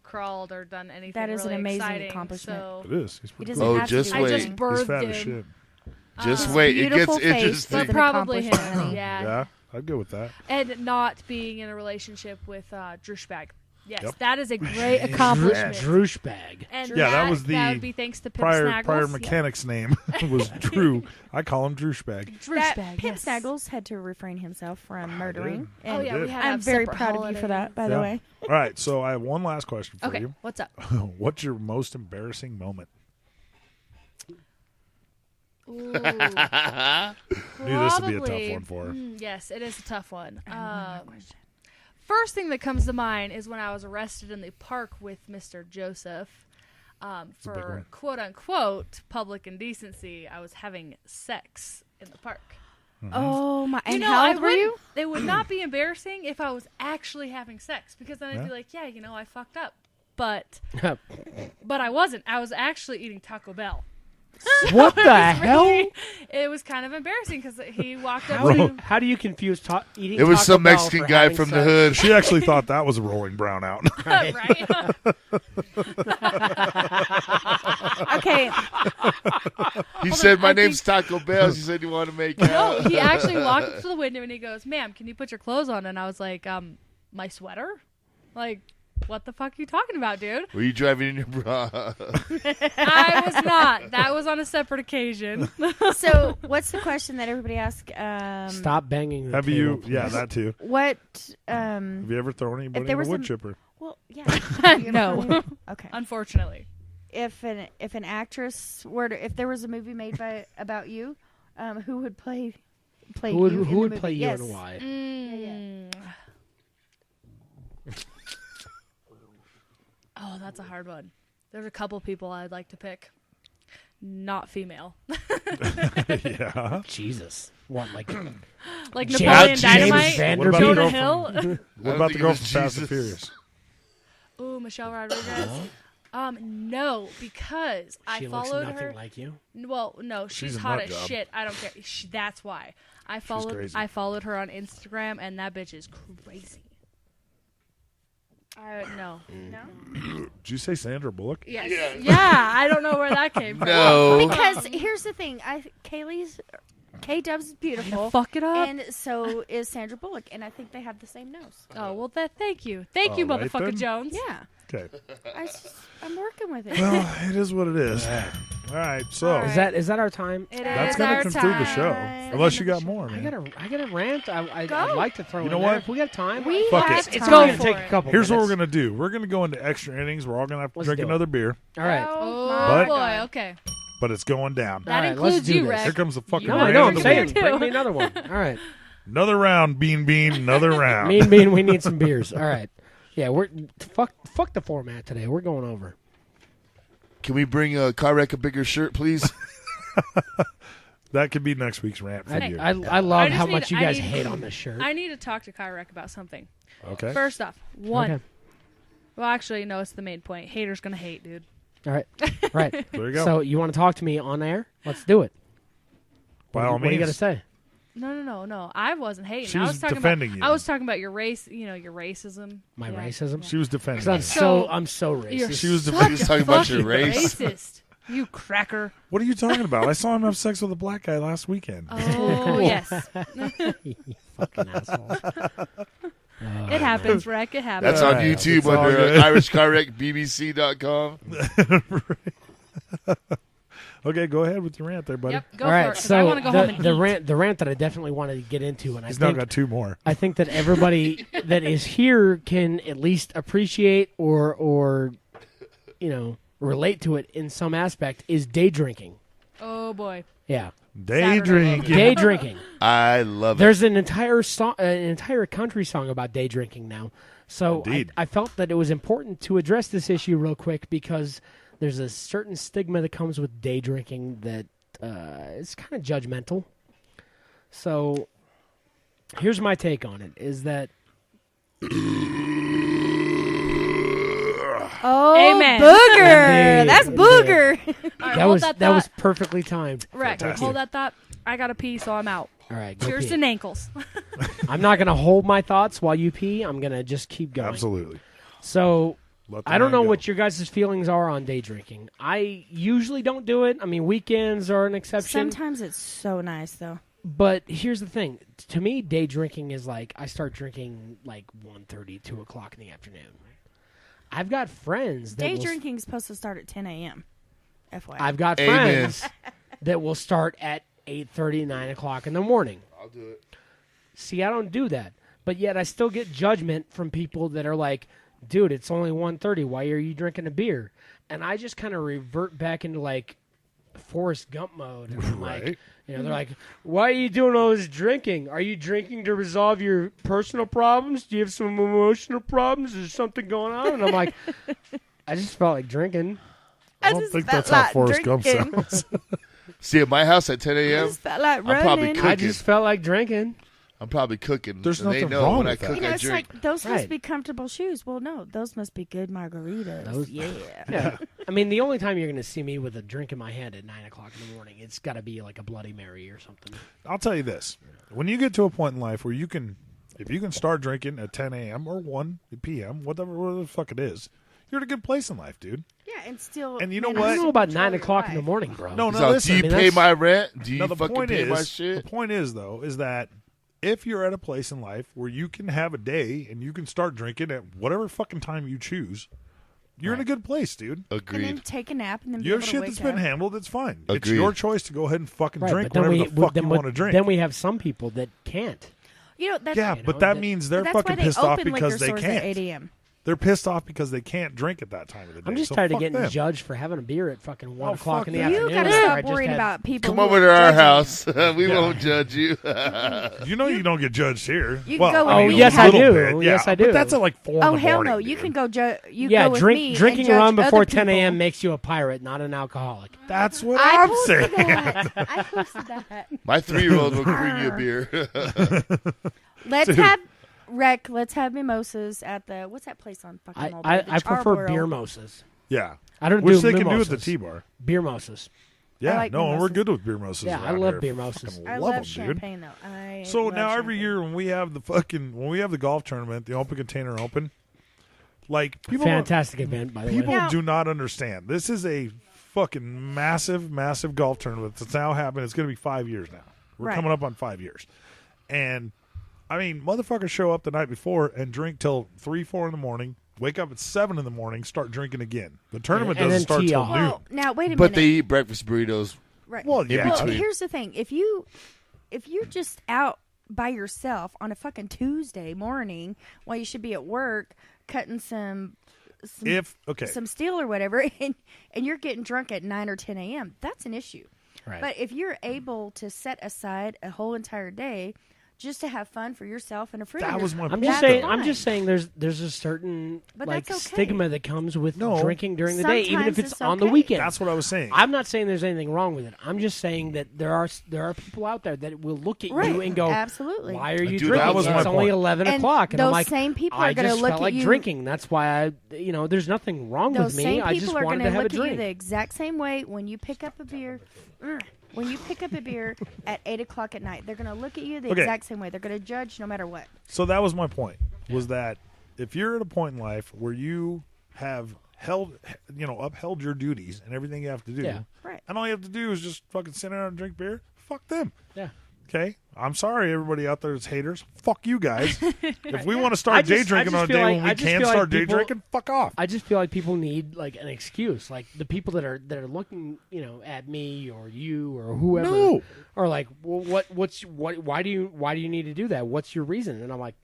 crawled or done anything. That is an really amazing exciting, accomplishment. So It is. He's He pretty doesn't cool. Oh, have just to do wait. I just anything. birthed He's fat him. as shit. Just wait. It gets beautiful face interesting. is an Probably him. accomplishment. Yeah. Yeah, I'd go with that. And not being in a relationship with douchebag. Yes, Yep. that is a great accomplishment. Drooshbag. And Yeah, that was that the would be thanks to Pip Prior Snaggles. mechanic's name was Drew. I call him Drewshbag. That Drooshbag, Pip yes. Snaggles had to refrain himself from murdering. did. Oh and yeah, did. we had to I'm have very separate proud of you for that, by the Yeah. way. All right, so I have one last question for Okay, you. what's up? What's your most embarrassing moment? Ooh. Knew this would be a tough Probably. one for her. Yes, it is a tough one. First thing that comes to mind is when I was arrested in the park with Mr. Joseph a big for one. quote unquote public indecency. I was having sex in the park. Oh my! And You know, how I old were you? wouldn't- It would not be embarrassing if I was actually having sex, because then I'd be Yeah. like, yeah, I fucked up. But I wasn't. I was actually eating Taco Bell. What the hell? It was kind of embarrassing because he walked up How to do, how do you confuse eating? It was Taco some Bell Mexican for guy having from the sex? hood. She actually thought that was a rolling brownout. right. Okay, He said, "My I name's Taco Bell." She said, "You want to make out?" No, he actually walked up to the window and he goes, "Ma'am, can you put your clothes on?" And I was like, my sweater? Like, what the fuck are you talking about, dude? Were you driving in your bra? I was not. That was on a separate occasion. so what's the question that everybody asks? Stop banging. The Have table, you? please. Yeah, that too. What? Have you ever thrown anybody in there a was wood some- chipper? Well, yeah. No. Okay. Unfortunately. If an actress were to, if there was a movie made about you, who would play Who would, you? who in would the play movie? you Yes. and why? Oh, that's a hard one. There's a couple people I'd like to pick. Not female. Yeah. Jesus. What, like Like James- Napoleon James Dynamite? Vanderbeek? What about the Jonah girl Hill? What I about don't the think girl it from was Fast and Jesus. Furious? Ooh, Michelle Rodriguez. No, because I she looks followed nothing her. like you? Well, no, she's She's a hot nut as job. shit. I don't care. That's why I followed. crazy. I followed her on Instagram, and that bitch is crazy. No. Did you say Sandra Bullock? Yes. Yeah. I don't know where that came from. No. Because here's the thing, K-Dubs is beautiful, Fuck it up. and so is Sandra Bullock, and I think they have the same nose. Oh well, thank you, thank you, All right, motherfucker then. Jones. Yeah, Okay. I'm working with it. Well, it is what it is. All right. So All right. Is that our time? It that's is gonna our conclude the show. time. Unless you got more, I man. got a rant. I'd Go. like to throw You in know there. what? If we got time. We Fuck have it. It's time. going to for take it. a couple Here's what we're minutes. gonna do. We're gonna go into extra innings. We're all gonna have to Let's drink do it. another beer, All right. Oh But- boy. Okay. but it's going down. That right, let's includes do you, this. Rex. Here comes the fucking No, rain I know. of I'm the saying, week. too. bring me another one. All right. Another round, Bean. Another round. Mean Bean, we need some beers. All right. Yeah, we're fuck the format today. We're going over. Can we bring Car Wreck a bigger shirt, please? That could be next week's rant for you. I love just how need- much you I guys need- hate on this shirt. I need to talk to Kyrek about something. Okay. First off, one. Okay. Well, actually, no, it's the main point. Haters gonna hate, dude. All right. Right. There you go. So you want to talk to me on air? Let's do it. By all What do you got to means. say? No. I wasn't hating. She I was was talking defending about, you. I was talking about your race. Your racism. My Yeah. racism? She was defending 'Cause you. I'm so racist. You're She was such defending- a He was talking about your fucking race. Racist. You cracker. What are you talking about? I saw him have sex with a black guy last weekend. Oh yes. You fucking asshole. It happens, Rick. It happens. That's on Alright, YouTube it's all under good. IrishCarWreckBBC.com. Okay, go ahead with your rant there, buddy. Yep. Go All for right, it. 'Cause so I want to go home and the eat. rant that I definitely wanted to get into, and He's I now think got two more. I think that everybody that is here can at least appreciate or relate to it in some aspect is day drinking. Oh boy. Yeah, Day Saturday. drinking. day drinking. I love it. There's an entire country song about day drinking now. So Indeed. I felt that it was important to address this issue real quick because there's a certain stigma that comes with day drinking that is kind of judgmental. So here's my take on it: is that Oh, Amen. booger! Indeed, That's indeed. booger. All right, that hold was that that was thought. perfectly timed. Right. Fantastic. Hold that thought. I got to pee, so I'm out. All right, go Cheers pee. to ankles. I'm not going to hold my thoughts while you pee. I'm going to just keep going. Absolutely. So Let the I don't man know go. what your guys' feelings are on day drinking. I usually don't do it. I mean, weekends are an exception. Sometimes it's so nice though. But here's the thing. To me, day drinking is like I start drinking like 1:30, 2 o'clock in the afternoon. I've got friends that Day will, drinking's supposed to start at 10 a.m. FYI. I've got Amen. friends that will start at 8:30, 9 o'clock in the morning. I'll do it. See, I don't do that. But yet I still get judgment from people that are like, dude, it's only 1:30. Why are you drinking a beer? And I just kind of revert back into like Forrest Gump mode. And I'm Right. like, they're like, why are you doing all this drinking? Are you drinking to resolve your personal problems? Do you have some emotional problems? Is there something going on? And I'm like, I just felt like drinking. I don't think that's how Forrest Gump sounds. See, at my house at 10 a.m., Just felt like I'm probably running. cooking. I just felt like drinking. I'm probably cooking. There's and they nothing know wrong when I with that. cook, You know, I it's drink. like those must Right. be comfortable shoes. Well, no, those must be good margaritas. Those- yeah. Yeah. I mean, the only time you're going to see me with a drink in my hand at 9 o'clock in the morning, it's got to be like a Bloody Mary or something. I'll tell you this: when you get to a point in life where you can, if you can start drinking at 10 a.m. or 1 p.m., whatever the fuck it is, you're in a good place in life, dude. Yeah, and still. And you know manage what? I to don't know about enjoy 9 your o'clock in the life. morning, bro. No, So, listen. do you I mean, pay that's- my rent? Do you Now the fucking point pay is, my shit? the point is though, is that if you're at a place in life where you can have a day and you can start drinking at whatever fucking time you choose, you're in a good place, dude. And then Agreed. take a nap and then be You have able to shit wake that's been up. handled. It's fine. It's Agreed. your choice to go ahead and fucking Right, drink but then whatever the fuck you then want to drink. Then we have some people that can't. You know, that's, yeah, you know, but that that- means but they're that's why fucking they pissed off open because liquor they stores can't. at 8 a.m. They're pissed off because they can't drink at that time of the day. I'm just so tired of fuck getting them. judged for having a beer at fucking 1 Oh, o'clock fuck in the that. afternoon. You gotta after I stop just worrying had- about people. Come who over are to our judging. house. We Yeah. won't judge you. You know you don't get judged here. You can well, go with I mean, me. a yes, I little do. bit, yeah, Yes, I do. But that's at like 4 in Oh the hell morning, no! You dude. can go. You Yeah, go with me drinking and judge rum before other 10 people. a.m. makes you a pirate, not an alcoholic. That's what I I'm posted saying. that. I posted that. My 3-year-old will bring you a beer. Let's have mimosas at the what's that place on fucking Mulberry? I The prefer Charborough. beer mosas. Yeah. I don't Which do they can do mimosas. at the T-bar. Beer mosas. Yeah, like no, we're mimosas. good with beer mimosas. Yeah, I around love here. beer mimosas. Fucking I love love 'em, dude. champagne though. I So love now every champagne. year when we have the golf tournament, the Open Container Open, like people Fantastic event, by the people way. Now- do not understand. This is a fucking massive golf tournament that's now happening. It's going to be 5 years now. We're Right. coming up on 5 years, and I mean, motherfuckers show up the night before and drink till 3-4 in the morning. Wake up at 7 in the morning, start drinking again. The tournament And doesn't then start tee till off. noon. Well, now wait a minute. But they eat breakfast burritos. Right. Well, in yeah. between. Here's the thing: if you're just out by yourself on a fucking Tuesday morning while you should be at work cutting some steel or whatever, and you're getting drunk at 9 or 10 a.m., that's an issue. Right. But if you're able to set aside a whole entire day just to have fun for yourself and a friend. That was my I'm point. just saying there's a certain But like that's okay. stigma that comes with No. drinking during the day, even if Sometimes it's it's on the okay. weekend. That's what I was saying. I'm not saying there's anything wrong with it. I'm just saying that there are people out there that will look at Right. you and go, Absolutely. "Why are you Dude, drinking? that was It's my only point. 11 And o'clock." And I'm those like, same people I are gonna just look felt at like you- drinking. That's why there's nothing wrong Those with me. same I just people are wanted going to have a look at you drink. the exact same way when you pick up a beer. When you pick up a beer at 8 o'clock at night, they're going to look at you the Okay. exact same way. They're going to judge no matter what. So that was my point. Was that if you're at a point in life where you have upheld your duties and everything you have to do, Yeah. Right. and all you have to do is just fucking sit down and drink beer, fuck them. Yeah. Okay? I'm sorry, everybody out there that's haters. Fuck you guys. If we want to start day drinking on a feel day like- when we I just can feel like start day people- drinking, fuck off. I just feel like people need like an excuse. Like the people that are looking, at me or you or whoever, No. are like, well, why do you need to do that? What's your reason? And I'm like,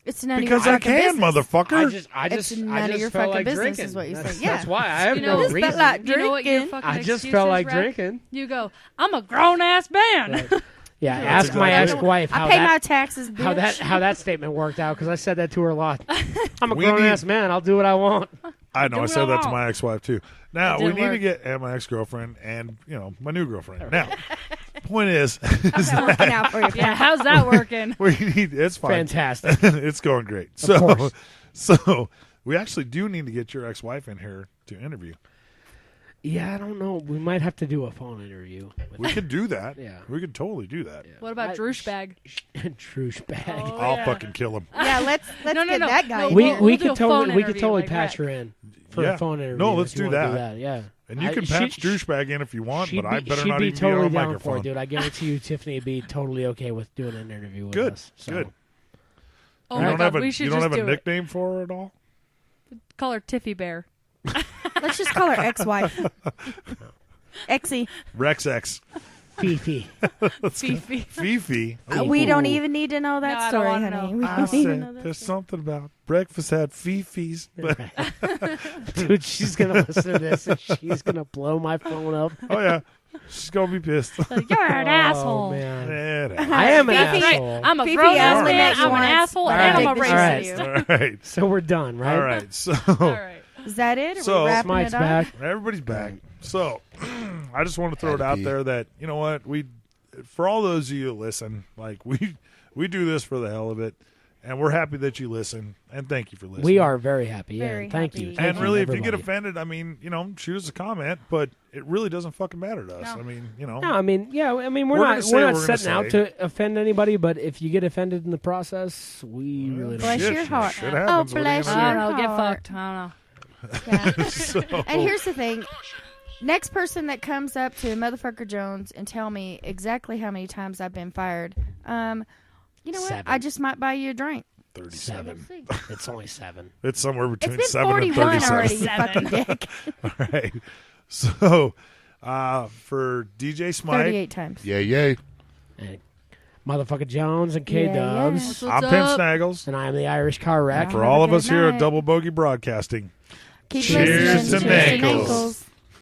It's none Because of your I fucking can, business. motherfucker. It's none of your felt fucking like business drinking. is what you That's- say. Yeah. That's why I have You no know, Just felt reason. like You know what your drinking. fucking I just excuse felt is, like Rex? drinking. You go, I'm a grown ass man. Yeah, That's ask my exactly it. ex-wife I how pay that my taxes, bitch. how that statement worked out because I said that to her a lot. I'm a We grown need- ass man. I'll do what I want. I know. Do I what said I that to want. my ex-wife too. Now It we didn't need to work. get and my ex-girlfriend and my new girlfriend. Now, point is, I'm looking out for you. Yeah, how's that working? we need. It's fine. Fantastic. It's going great. course. So we actually do need to get your ex-wife in here to interview. Yeah, I don't know. We might have to do a phone interview. We could do that. Yeah. We could totally do that. What about Drewshbag? Douchebag. Oh, I'll yeah. fucking kill him. Yeah, let's No, get no. that guy. No, in We here. We'll do could a phone totally interview, like patch her Rex. in for Yeah. a phone interview. No, let's if you do wanna that. Yeah. And you can patch douchebag in if you want, but I better she'd not be even totally be on down for microphone. it, dude. I guarantee you, Tiffany would be totally okay with doing an interview with Good. us. So. Good. Oh you my don't god, have a we should you don't just have a do it. nickname for her at all? Call her Tiffy Bear. Let's just call her ex-wife. Exy. Rex X. Fifi. Fifi. Fifi. We don't even need to know that No, I don't story, wanna honey. know. We I don't even know said that there's story. something about breakfast had Fifi's. But, Dude, she's gonna listen to this and she's gonna blow my phone up. oh yeah, she's gonna be pissed. You're an Oh, asshole. man. Yeah, I am an Fifi, asshole. I'm a Fifi grown ass only man. makes I'm an once. asshole, All and I'm right. a All right. racist. all right. So we're done, right? All right. So All right. Is that it? Are So- we wrapping Smite's it up? back. everybody's back. So I just want to throw it out Happy. there that you know what for all those of you that listen, like we do this for the hell of it, and we're happy that you listen, and thank you for listening. We are very happy. Yeah. Very Thank happy. you. Thank And you, really, if you everybody. get offended, I mean, shoot us a comment, but it really doesn't fucking matter to us. No. I mean, No, I mean, yeah, I mean, We're we're gonna not say we're what not we're gonna setting out say. to offend anybody, but if you get offended in the process, we really don't. Bless shit, your heart. shit Oh, happens. What are you bless gonna I your don't know. Get heart. fucked. I don't know. Yeah. So, And here's the thing. Next person that comes up to Motherfucker Jones and tell me exactly how many times I've been fired, you know what? 7. I just might buy you a drink. 37. It's only 7. It's somewhere It's between been 7 and 41 37. already, you fucking dick. All right. So, for DJ Smite, 38 times. Yay, yay. And Motherfucker Jones and K Yeah, Dubs, What's I'm Pimp up? Snaggles. and I'm the Irish Car Wreck. For Have all a of good us here night. at Double Bogey Broadcasting, Keep Cheers listening. to Cheers Nankles. Nankles.